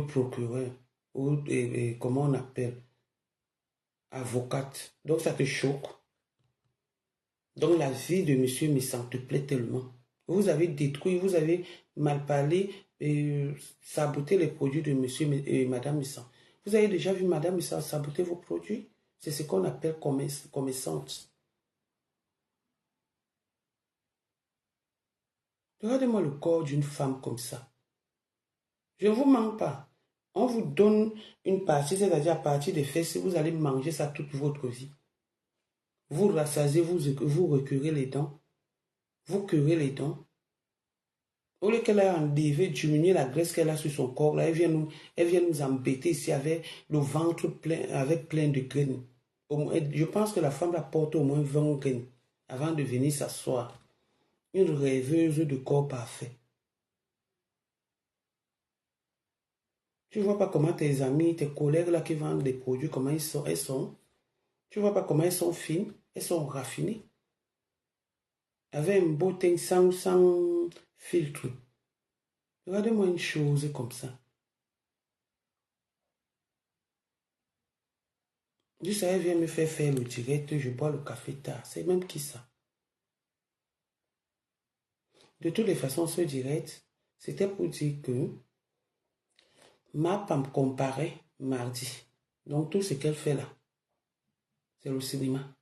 procureur, ou comment on appelle, avocate. Donc ça te choque. Donc la vie de monsieur Missan te plaît tellement. Vous avez détruit, vous avez mal parlé et saboté les produits de monsieur et madame Missan. Vous avez déjà vu madame Missan saboter vos produits? C'est ce qu'on appelle commerçante. Regardez-moi le corps d'une femme comme ça. Je ne vous mens pas. On vous donne une partie, c'est-à-dire à partir des fesses, vous allez manger ça toute votre vie. Vous rassasiez, vous reculez les dents. Vous curez les dents. Au lieu qu'elle a enlevé, diminué la graisse qu'elle a sur son corps, là, elle vient nous embêter ici avec le ventre plein, avec plein de graines. Je pense que la femme la porte au moins 20 graines avant de venir s'asseoir. Une rêveuse de corps parfait. Tu ne vois pas comment tes amis, tes collègues là qui vendent des produits, comment elles sont. Tu ne vois pas comment elles sont fines, elles sont raffinées. Avec un beau teint sans filtre. Regardez-moi une chose comme ça. Juste, elle vient me faire le direct, je bois le café tard. C'est même qui ça? De toutes les façons, ce direct, c'était pour dire que ma femme comparait mardi. Donc, tout ce qu'elle fait là, c'est le cinéma.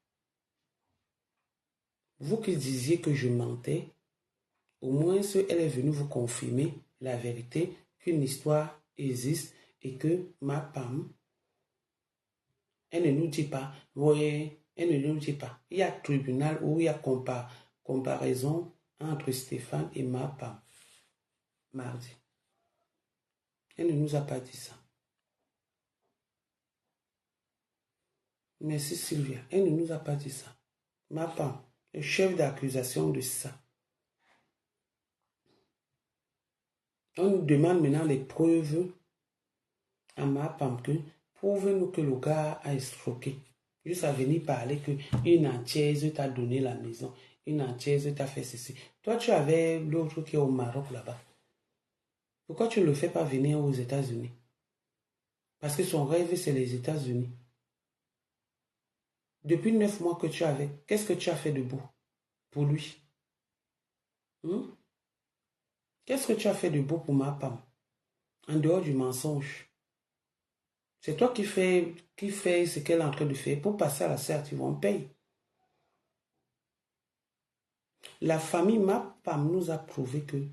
Vous qui disiez que je mentais, au moins, elle est venue vous confirmer la vérité, qu'une histoire existe et que ma femme, elle ne nous dit pas, oui, elle ne nous dit pas. Il y a tribunal où il y a comparaison entre Stéphane et ma femme, mardi. Elle ne nous a pas dit ça. Merci Sylvia, elle ne nous a pas dit ça. Ma femme, le chef d'accusation de ça. On nous demande maintenant les preuves à ma femme que prouve-nous que le gars a escroqué. Juste à venir parler qu'une entière t'a donné la maison, une entière t'a fait ceci. Toi, tu avais l'autre qui est au Maroc là-bas. Pourquoi tu ne le fais pas venir aux États-Unis? Parce que son rêve, c'est les États-Unis. Depuis 9 mois que tu avais, qu'est-ce que tu as fait de beau pour lui? Qu'est-ce que tu as fait de beau pour ma femme? En dehors du mensonge. C'est toi qui fais ce qu'elle est en train de faire. Pour passer à la certitude, on paye. La famille, ma femme nous a prouvé que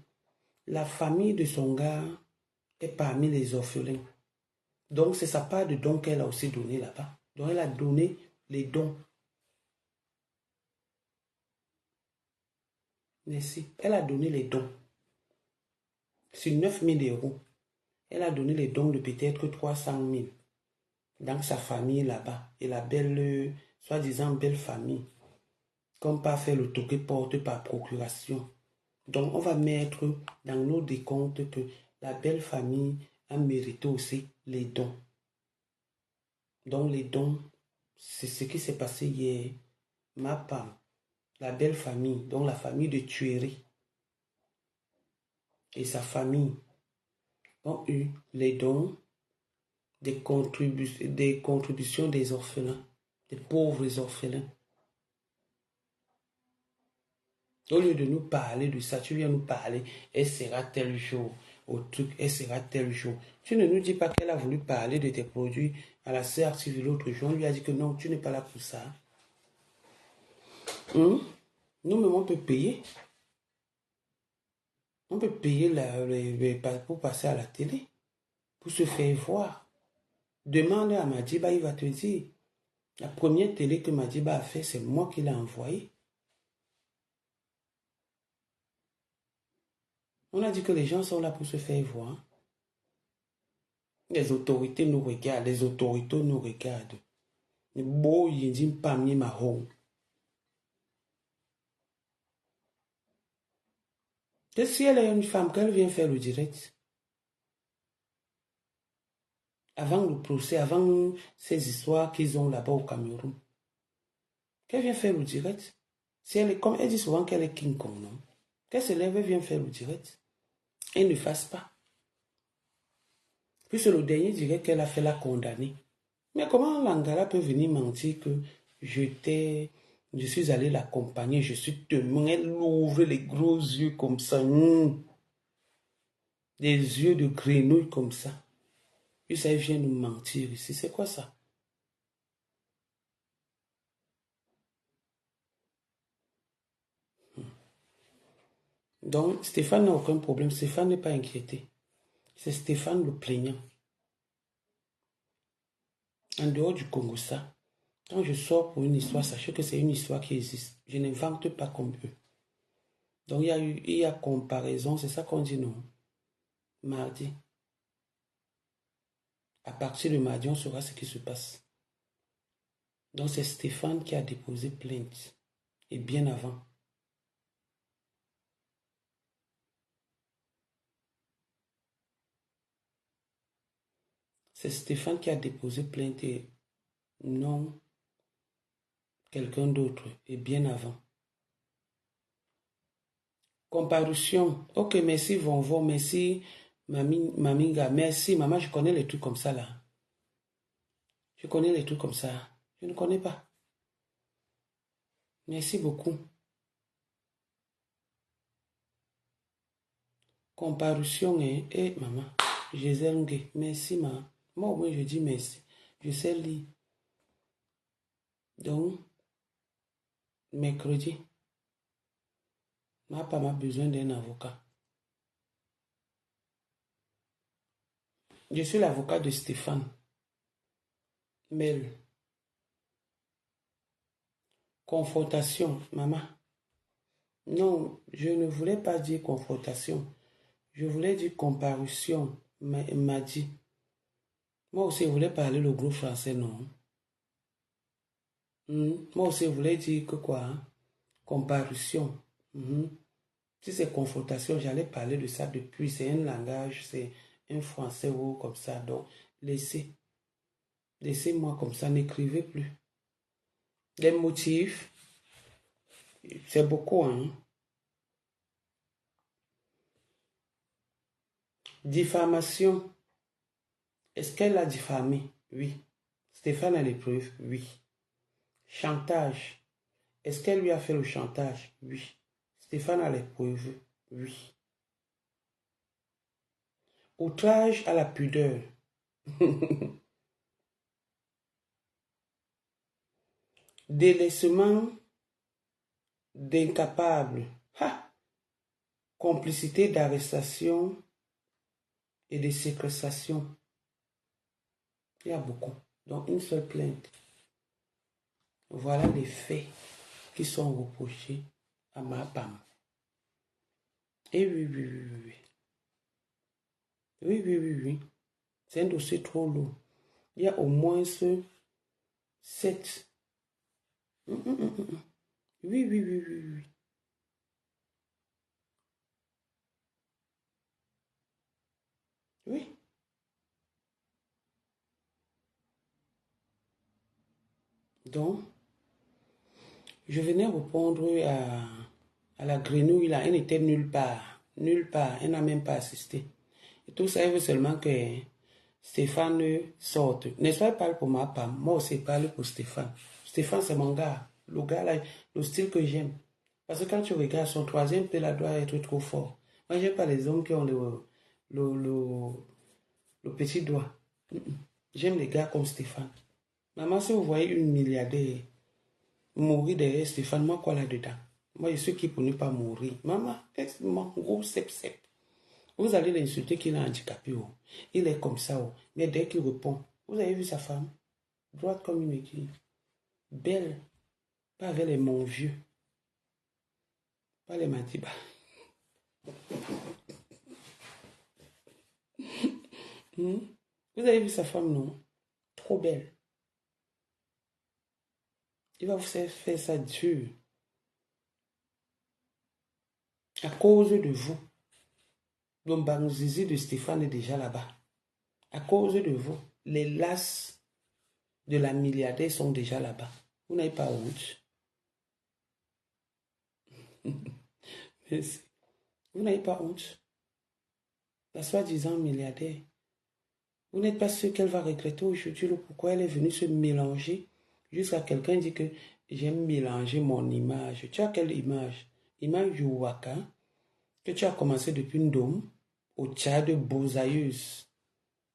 la famille de son gars est parmi les orphelins. Donc, c'est sa part de dons qu'elle a aussi donné là-bas. Donc, elle a donné les dons. Merci. Elle a donné les dons. Sur 9 000 euros, elle a donné les dons de peut-être 300 000 dans sa famille là-bas. Et la belle, soi-disant belle famille, comme pas faire le toqué porte par procuration. Donc, on va mettre dans nos décomptes que la belle famille a mérité aussi les dons. Donc, les dons, c'est ce qui s'est passé hier. Ma femme, la belle famille, donc la famille de Tuerie et sa famille ont eu les dons des contributions des orphelins, des pauvres orphelins. Au lieu de nous parler de ça, tu viens nous parler, elle sera tel jour, au truc, elle sera tel jour. Tu ne nous dis pas qu'elle a voulu parler de tes produits à la sœur Sylvie l'autre jour. On lui a dit que non, tu n'es pas là pour ça. Nous-mêmes, on peut payer. On peut payer pour passer à la télé, pour se faire voir. Demande à Madiba, il va te dire. La première télé que Madiba a fait, c'est moi qui l'ai envoyée. On a dit que les gens sont là pour se faire voir. Les autorités nous regardent, les autorités nous regardent. Beau, il dit pas mis ma home. Que si elle est une femme, qu'elle vient faire le direct. Avant le procès, avant ces histoires qu'ils ont là-bas au Cameroun. Qu'elle vient faire le direct. Si elle est comme elle dit souvent qu'elle est King Kong, non? Qu'elle se lève et vient faire le direct. Elle ne fasse pas. Puis c'est le dernier direct qu'elle a fait la condamner. Mais comment Langara peut venir mentir que je suis allé l'accompagner, je suis témoin, elle ouvre les gros yeux comme ça, des yeux de grenouille comme ça. Puis ça, elle vient nous mentir ici, c'est quoi ça? Donc, Stéphane n'a aucun problème, Stéphane n'est pas inquiété. C'est Stéphane le plaignant. En dehors du Congo, ça, quand je sors pour une histoire, sachez que c'est une histoire qui existe. Je n'invente pas comme eux. Donc, il y a comparaison, c'est ça qu'on dit non. Mardi. À partir de mardi, on saura ce qui se passe. Donc, c'est Stéphane qui a déposé plainte. Et bien avant. C'est Stéphane qui a déposé plainte et non quelqu'un d'autre. Et bien avant. Comparution. Ok, merci Vonvon, merci Maminga, merci maman, je connais les trucs comme ça là. Je connais les trucs comme ça. Je ne connais pas. Merci beaucoup. Comparution, maman. Gisèle Ngué, merci maman. Moi au moins je dis merci. Je sais lire. Donc, mercredi, ma femme a besoin d'un avocat. Je suis l'avocat de Stéphane. Mel. Confrontation, maman. Non, je ne voulais pas dire confrontation. Je voulais dire comparution. M'a dit. Moi aussi, je voulais parler le gros français, non. Moi aussi, je voulais dire que quoi? Hein? Comparution. Si c'est confrontation, j'allais parler de ça depuis. C'est un langage, c'est un français ou comme ça. Donc, laissez-moi comme ça, n'écrivez plus. Des motifs, c'est beaucoup, hein. Diffamation. Est-ce qu'elle a diffamé? Oui. Stéphane a les preuves? Oui. Chantage. Est-ce qu'elle lui a fait le chantage? Oui. Stéphane a les preuves? Oui. Outrage à la pudeur. Délaissement d'incapable. Complicité d'arrestation et de séquestration. Il y a beaucoup. Donc, une seule plainte. Voilà les faits qui sont reprochés à ma femme. Et oui, oui, oui, oui. Oui, oui, oui, oui. C'est un dossier trop lourd. Il y a au moins 7. Oui, oui, oui, oui, oui. Oui. Donc, je venais répondre à la grenouille là. Elle n'était nulle part. Nulle part. Elle n'a même pas assisté. Et tout ça, elle veut seulement que Stéphane sorte. N'est-ce pas, il parle pour ma femme. Moi aussi, il parle pour Stéphane. Stéphane, c'est mon gars. Le gars là, le style que j'aime. Parce que quand tu regardes, son troisième pied là doit être trop fort. Moi, j'aime pas les hommes qui ont le petit doigt. J'aime les gars comme Stéphane. Maman, si vous voyez une milliardaire mourir derrière Stéphane, moi, quoi là-dedans? Moi, je suis qui pour ne pas mourir? Maman, mon gros sep. Vous allez l'insulter qu'il est handicapé. Oh. Il est comme ça. Oh. Mais dès qu'il répond, vous avez vu sa femme? Droite comme une aiguille. Belle. Pas avec les mon vieux. Pas les Matiba. Vous avez vu sa femme, non? Trop belle. Il va vous faire ça dur. À cause de vous. Donc, Zizi de Stéphane est déjà là-bas. À cause de vous. Les lasses de la milliardaire sont déjà là-bas. Vous n'avez pas honte. Vous n'avez pas honte. La soi-disant milliardaire. Vous n'êtes pas sûr qu'elle va regretter aujourd'hui le pourquoi elle est venue se mélanger. Jusqu'à quelqu'un dit que j'aime mélanger mon image. Tu as quelle image? Image du Waka que tu as commencé depuis une dôme au Tchad de Bozaïeuse.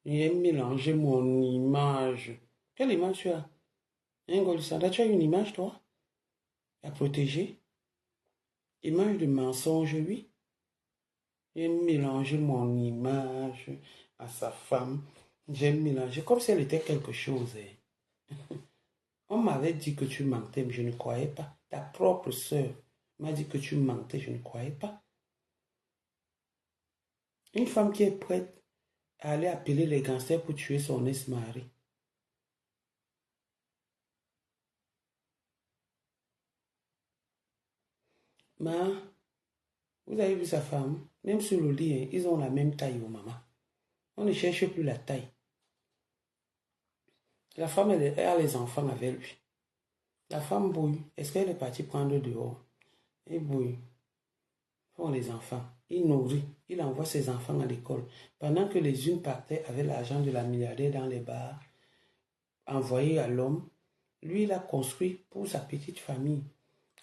J'aime mélanger mon image. Quelle image tu as? Golissanda, tu as une image toi? À protéger? Image de mensonge, oui. J'aime mélanger mon image à sa femme. J'aime mélanger comme si elle était quelque chose. On m'avait dit que tu mentais, mais je ne croyais pas. Ta propre sœur m'a dit que tu mentais, je ne croyais pas. Une femme qui est prête à aller appeler les gangsters pour tuer son ex-mari. Mais, vous avez vu sa femme, même sur le lit, hein, ils ont la même taille, maman. On ne cherche plus la taille. La femme, elle a les enfants avec lui. La femme bouille. Est-ce qu'elle est partie prendre dehors? Elle bouille. Font les enfants. Il nourrit. Il envoie ses enfants à l'école. Pendant que les unes partaient avec l'argent de la milliardaire dans les bars, envoyé à l'homme, lui, il a construit pour sa petite famille.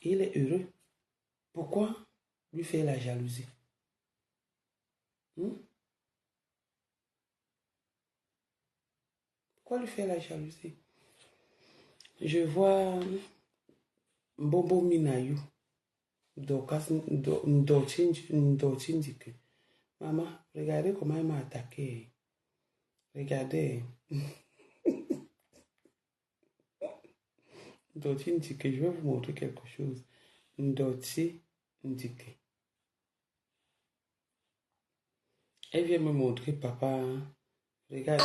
Et il est heureux. Pourquoi lui faire la jalousie? Pourquoi lui faire la jalousie? Je vois Bobo Minayu. Maman, regardez comment il m'a attaqué. Regardez. Ndoti Ndike, je vais vous montrer quelque chose. Ndoti Ndike. Elle vient me montrer, papa. Regardez.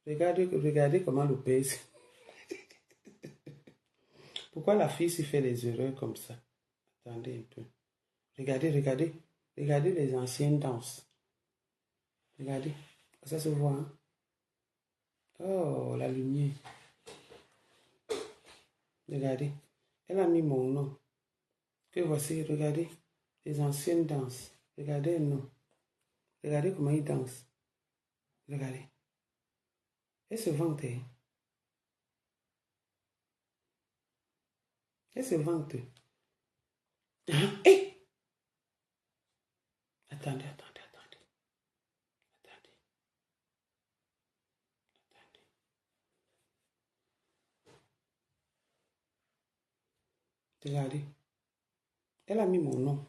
Regardez comment le pèse. Pourquoi la fille s'y fait des erreurs comme ça? Attendez un peu. Regardez les anciennes danses. Regardez. Ça se voit, hein? Oh, la lumière. Regardez. Elle a mis mon nom. Que voici, regardez. Les anciennes danses. Regardez le nom. Regardez comment il danse. Regardez. Elle se vante. Elle se vante. Hey! Attendez. Regardez. Elle a mis mon nom.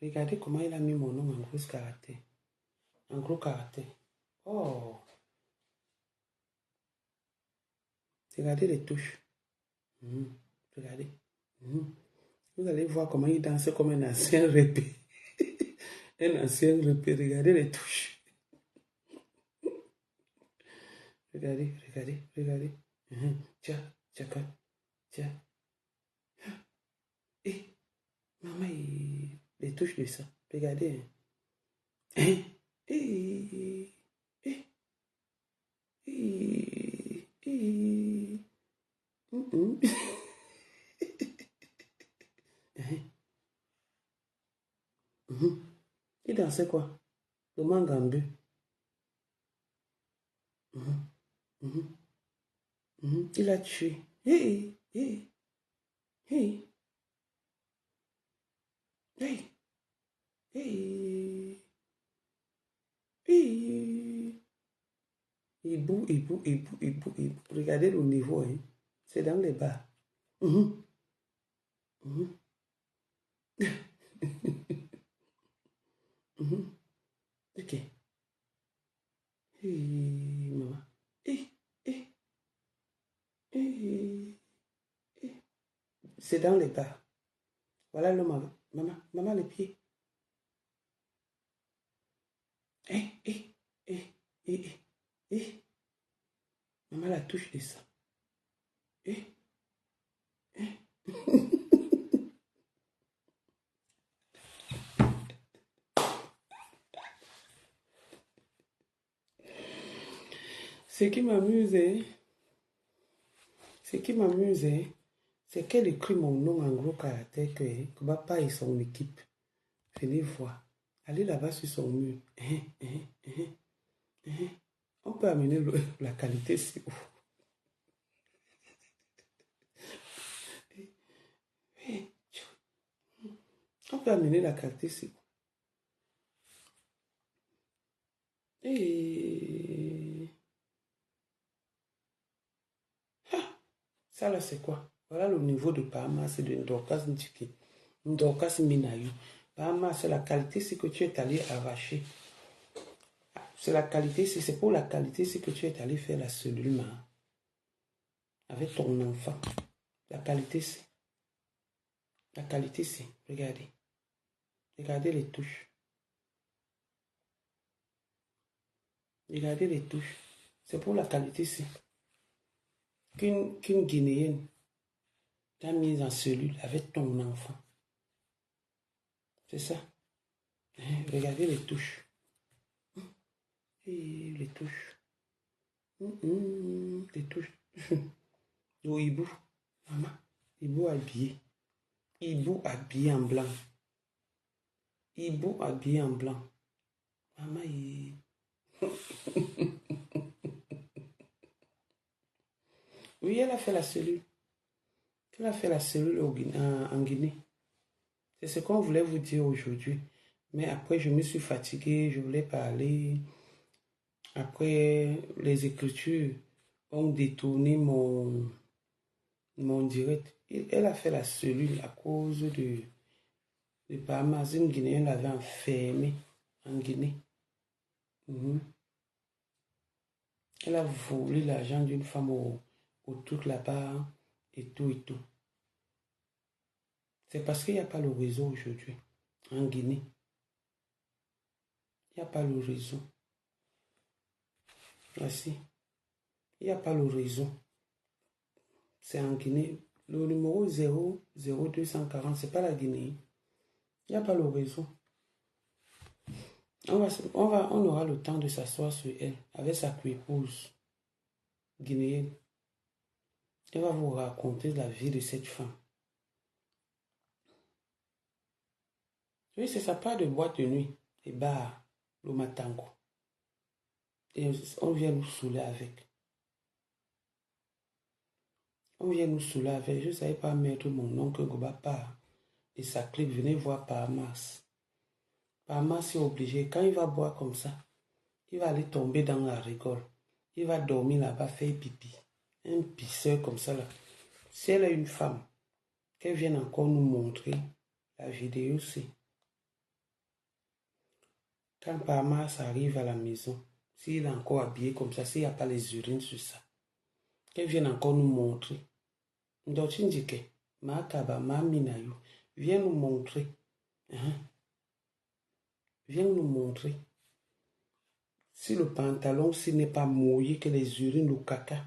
Regardez comment elle a mis mon nom en gros caractère. En gros caractère. Oh. Regardez les touches. Regardez. Vous allez voir comment il danse comme un ancien répé. Un ancien répé. Regardez les touches. Regardez. Tiens. Et maman, les touches de ça. Regardez. Il dansait quoi? Le mangambu. Il a tué. Il boue. Regardez le niveau, hein. C'est dans les bas. Ok. Maman. C'est dans les bas. Voilà le maman. Maman, les pieds. Maman, la touche de ça. Ce qui m'amuse, c'est qu'elle écrit mon nom en gros caractère que papa et son équipe. Venez voir. Allez là-bas sur son mur. On peut amener la qualité si haut. On peut amener la qualité si haut. Ça là c'est quoi? Voilà le niveau de Bahama, c'est de Ndorkas Ndiki. Ndorkas Minayu. Bahama, c'est la qualité, c'est que tu es allé arracher. C'est la qualité, c'est pour la qualité, c'est que tu es allé faire la cellule avec ton enfant. La qualité, c'est. La qualité, c'est, regardez. Regardez les touches. Regardez les touches. C'est pour la qualité, c'est. Qu'une Guinéenne t'a mise en cellule avec ton enfant. C'est ça. Regardez les touches. Et les touches. Les touches. Oh, Ibou. Maman. Ibou habillé. Ibou habillé en blanc. Ibou habillé en blanc. Maman, Oui, elle a fait la cellule. Elle a fait la cellule en Guinée. C'est ce qu'on voulait vous dire aujourd'hui. Mais après, je me suis fatiguée, je voulais parler. Après, les écritures ont détourné mon direct. Elle a fait la cellule à cause de Bahamas. Une Guinéenne l'avait enfermée en Guinée. Elle a volé l'argent d'une femme au truc là-bas et tout et tout. C'est parce qu'il n'y a pas le réseau aujourd'hui en Guinée. Il n'y a pas le réseau. Voici. Il n'y a pas le réseau. C'est en Guinée. Le numéro 00240, ce n'est pas la Guinée. Il n'y a pas le réseau. On aura le temps de s'asseoir sur elle avec sa épouse guinéenne. Elle va vous raconter la vie de cette femme. Oui, c'est sa part de boîte de nuit et bar, le matango. Et on vient nous saouler avec. On vient nous saouler avec. Je ne savais pas mettre mon oncle Goba part et sa clique. Venez voir Bahamas. Bahamas est obligé. Quand il va boire comme ça, il va aller tomber dans la rigole. Il va dormir là-bas, faire pipi. Un pisseur comme ça là. Si elle est une femme, qu'elle vienne encore nous montrer la vidéo, c'est. Quand Bahamas arrive à la maison, s'il est encore habillé comme ça, s'il n'y a pas les urines sur ça, qu'elle vienne encore nous montrer. Ndotindike, Makaba, Maminayu, viens nous montrer. Viens nous montrer. Si le pantalon, s'il n'est pas mouillé, que les urines, le caca,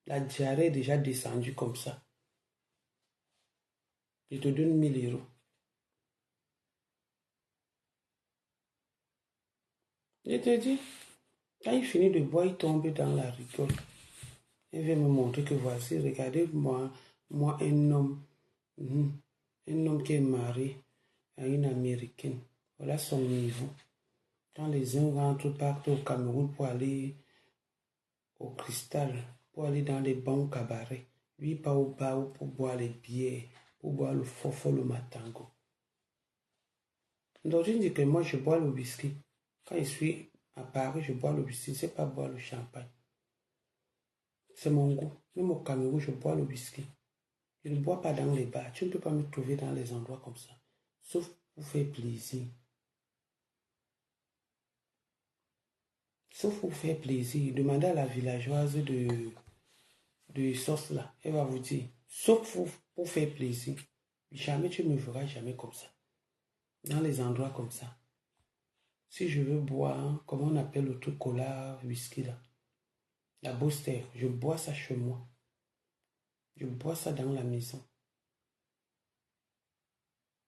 la diarrhée est déjà descendue comme ça. Je te donne 1000 €. Je te dis, quand il finit de boire, il tombe dans la rigole. Il vient me montrer que voici, regardez-moi, moi un homme, un homme qui est marié à une Américaine. Voilà son niveau. Quand les uns rentrent, partent au Cameroun pour aller au Cristal, pour aller dans les bons cabarets. Lui, pas au bar pour boire les bières, pour boire le fofo, le matango. Donc, je dis que moi, je bois le whisky. Quand je suis à Paris, je bois le whisky, je ne sais pas boire le champagne. C'est mon goût. Même au Cameroun, je bois le whisky. Je ne bois pas dans les bars. Tu ne peux pas me trouver dans les endroits comme ça. Sauf pour faire plaisir. Sauf pour faire plaisir. Demandez à la villageoise de sauce là. Elle va vous dire. Sauf pour faire plaisir. Jamais tu ne me verras jamais comme ça. Dans les endroits comme ça. Si je veux boire, comment on appelle le truc cola, whisky là. La Boster. Je bois ça chez moi. Je bois ça dans la maison.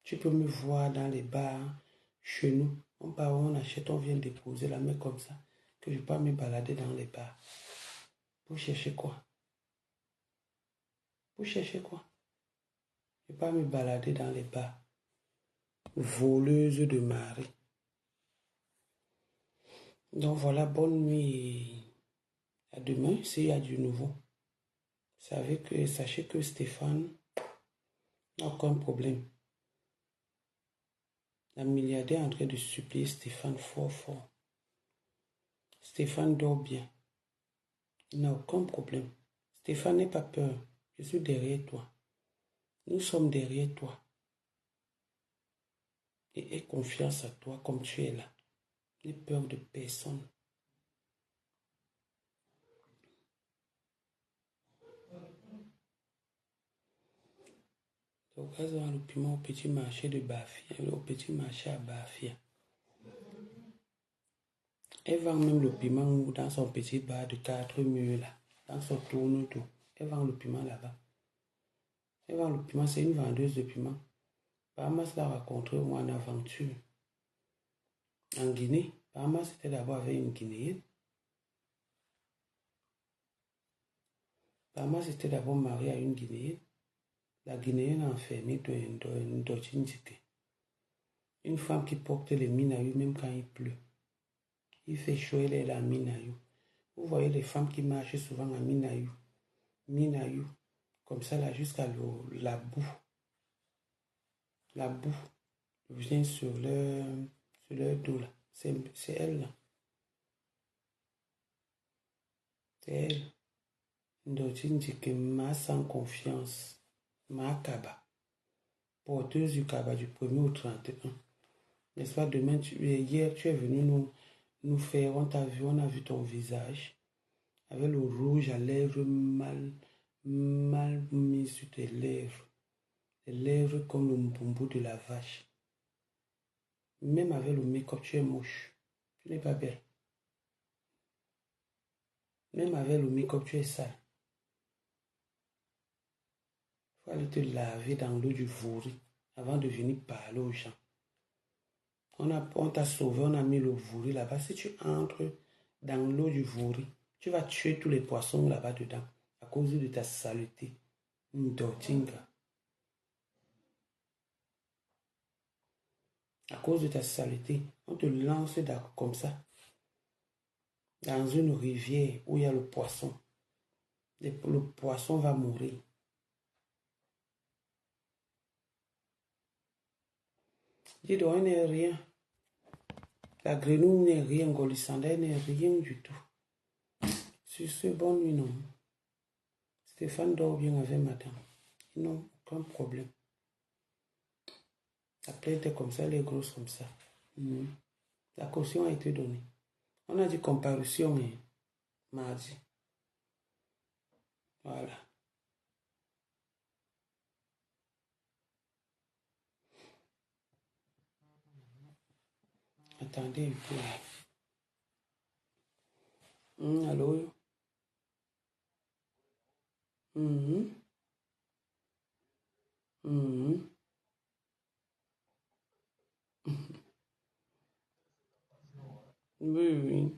Tu peux me voir dans les bars, chez nous. On part, on achète, on vient déposer la main comme ça. Que je ne peux pas me balader dans les bars. Pour chercher quoi? Pour chercher quoi? Je ne peux pas me balader dans les bars. Voleuse de mari. Donc voilà, bonne nuit. À demain, s'il y a du nouveau. Sachez que Stéphane n'a aucun problème. La milliardaire est en train de supplier Stéphane fort. Stéphane dort bien. Il n'a aucun problème. Stéphane, n'aie pas peur. Je suis derrière toi. Nous sommes derrière toi. Et aie confiance à toi comme tu es là. N'aie peur de personne. Occasion vend le piment au petit marché de Bafia, au petit marché à Bafia. Elle vend même le piment dans son petit bar de 4 murs là, dans son tourne-tout. Elle vend le piment là-bas. Elle vend le piment, c'est une vendeuse de piment. Bahamas l'a rencontré moi en aventure. En Guinée, Bahamas était d'abord avec une Guinéenne. Bahamas était d'abord marié à une Guinéenne. La Guinéenne a enfermé une Dotindike. Une femme qui porte les minaïs même quand il pleut. Il fait chaud, elle est la minaï. Vous voyez les femmes qui marchent souvent en minaï. Minaï. Comme ça là jusqu'à la boue. La boue vient sur leur dos là. C'est elle là. C'est elle. Dotindike m'a sans confiance. Ma kaba. Porteuse du kaba du 1er au 31. N'est-ce pas, demain, hier, tu es venu nous faire, on t'a vu, on a vu ton visage, avec le rouge à lèvres mal mis sur tes lèvres. Les lèvres comme le bombou de la vache. Même avec le make-up, tu es moche. Tu n'es pas belle. Même avec le make-up, tu es sale. Il faut aller te laver dans l'eau du Vouri avant de venir parler aux gens. On t'a sauvé, on a mis le Vouri là-bas. Si tu entres dans l'eau du Vouri, tu vas tuer tous les poissons là-bas dedans à cause de ta saleté. Ndotinga. À cause de ta saleté, on te lance comme ça dans une rivière où il y a le poisson. Le poisson va mourir. Dis donc, elle n'est rien. La grenouille n'est rien, Golissanda, elle n'est rien du tout. Sur ce, bonne nuit, non. Stéphane dort bien avec madame. Non, aucun problème. La plainte est comme ça, elle est grosse comme ça. La caution a été donnée. On a dit comparution, mais mardi. Voilà. Attendez un peu. Allô? Mhm. Mhm. Oui, oui.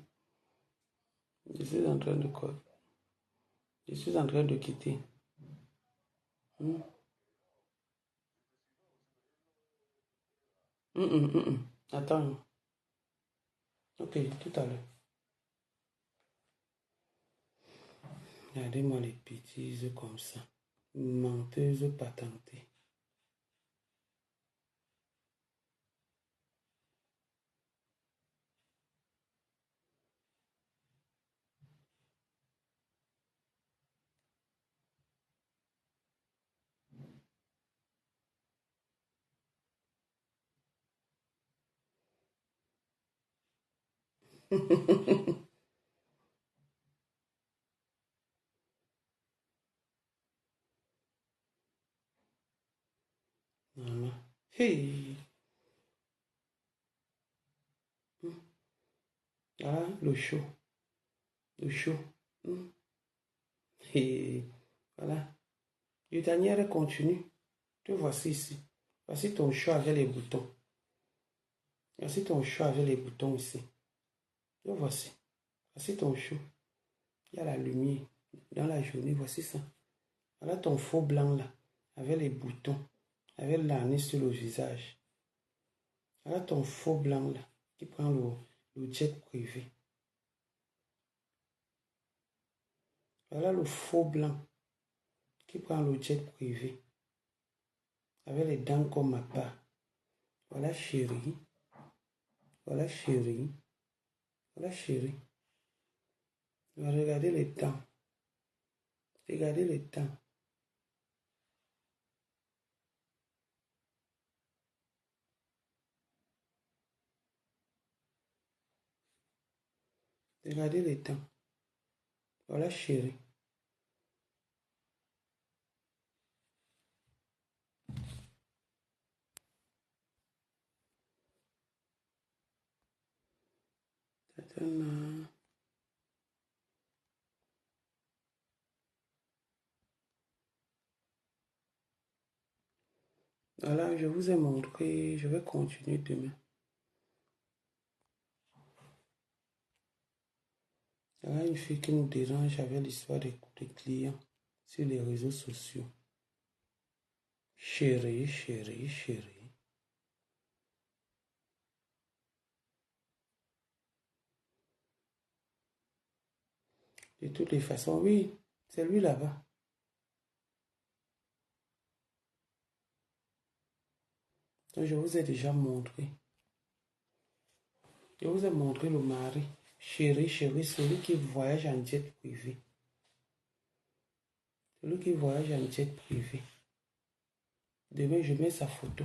Je suis en train de quoi? Je suis en train de quitter. Attends. Ok, tout à l'heure. Regardez-moi les bêtises comme ça. Menteuse patentée. Maman. Hey. Ah, le chaud. Le chaud. Et voilà. Le dernier continue. Te voici ici. Voici ton choix avec les boutons. Voici ton choix avec les boutons ici. Te voici. Voici ton choix. Il y a la lumière dans la journée. Voici ça. Voilà ton faux blanc là. Avec les boutons. Avec l'arnais sur le visage. Voilà ton faux blanc là. Qui prend le jet privé. Voilà le faux blanc. Qui prend le jet privé. Avec les dents comme ma part. Voilà chérie. Voilà chérie. Voilà chérie. Regardez les dents. Regardez les dents. Regardez les dents. Voilà chérie. C'est un... Voilà, je vous ai montré, je vais continuer demain. Voilà une fille qui nous dérange avec l'histoire des clients sur les réseaux sociaux. Chérie, chérie, chérie. De toutes les façons, oui, c'est lui là-bas. Donc, je vous ai déjà montré. Je vous ai montré le mari. Chérie, chérie, celui qui voyage en jet privé. Celui qui voyage en jet privé. Demain, je mets sa photo.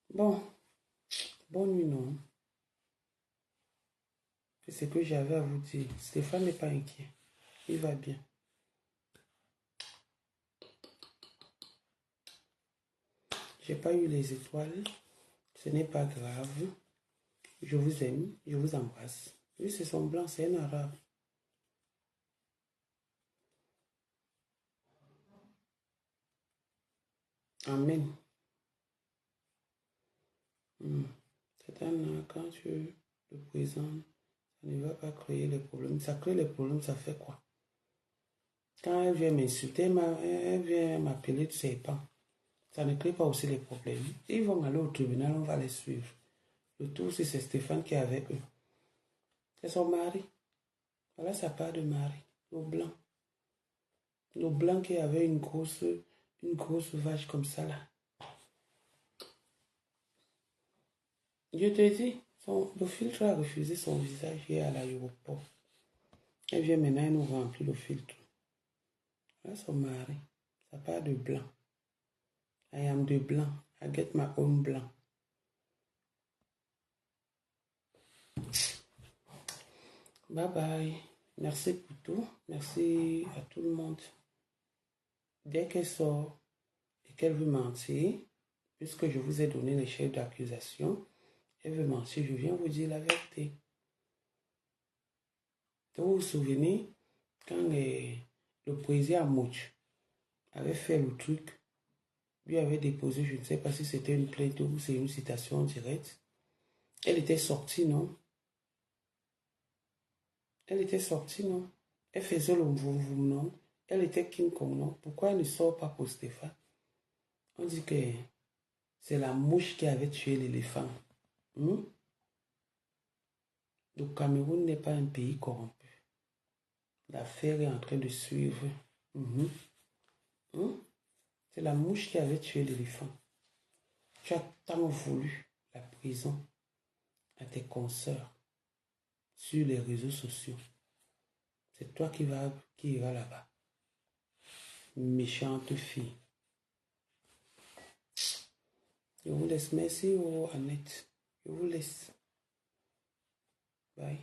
Bon, bonne nuit, non? C'est ce que j'avais à vous dire. Stéphane n'est pas inquiet. Il va bien. J'ai pas eu les étoiles. Ce n'est pas grave. Je vous aime. Je vous embrasse. Oui, c'est son blanc. C'est un arabe. Amen. C'est un... Quand tu le présentes, ça ne va pas créer les problèmes. Ça crée les problèmes, ça fait quoi? Quand elle vient m'insulter, elle vient m'appeler de serpent. Ça ne crée pas aussi les problèmes. Ils vont aller au tribunal, on va les suivre. Le tout, c'est Stéphane qui est avec eux. C'est son mari. Voilà sa part de mari. Le blanc. Le blanc qui avait une grosse vache comme ça là. Je te dis, le filtre a refusé son visage hier à l'aéroport. Elle vient maintenant, elle nous remplit le filtre. Voilà son mari. Sa part de blanc. I am the blanc. I get my own blanc. Bye bye. Merci pour tout. Merci à tout le monde. Dès qu'elle sort et qu'elle veut mentir, puisque je vous ai donné les chefs d'accusation, elle veut mentir, je viens vous dire la vérité. Vous vous souvenez, quand le président Mouch avait fait le truc, lui avait déposé, je ne sais pas si c'était une plainte ou c'est une citation directe, elle était sortie, non? Elle était sortie, non? Elle faisait le vroom, non? Elle était King Kong, non? Pourquoi elle ne sort pas pour Stéphane? On dit que c'est la mouche qui avait tué l'éléphant. Le Cameroun n'est pas un pays corrompu. L'affaire est en train de suivre. C'est la mouche qui avait tué l'éléphant. Tu as tant voulu la prison à tes consoeurs sur les réseaux sociaux. C'est toi qui ira là-bas. Méchante fille. Je vous laisse. Merci, Annette. Je vous laisse. Bye.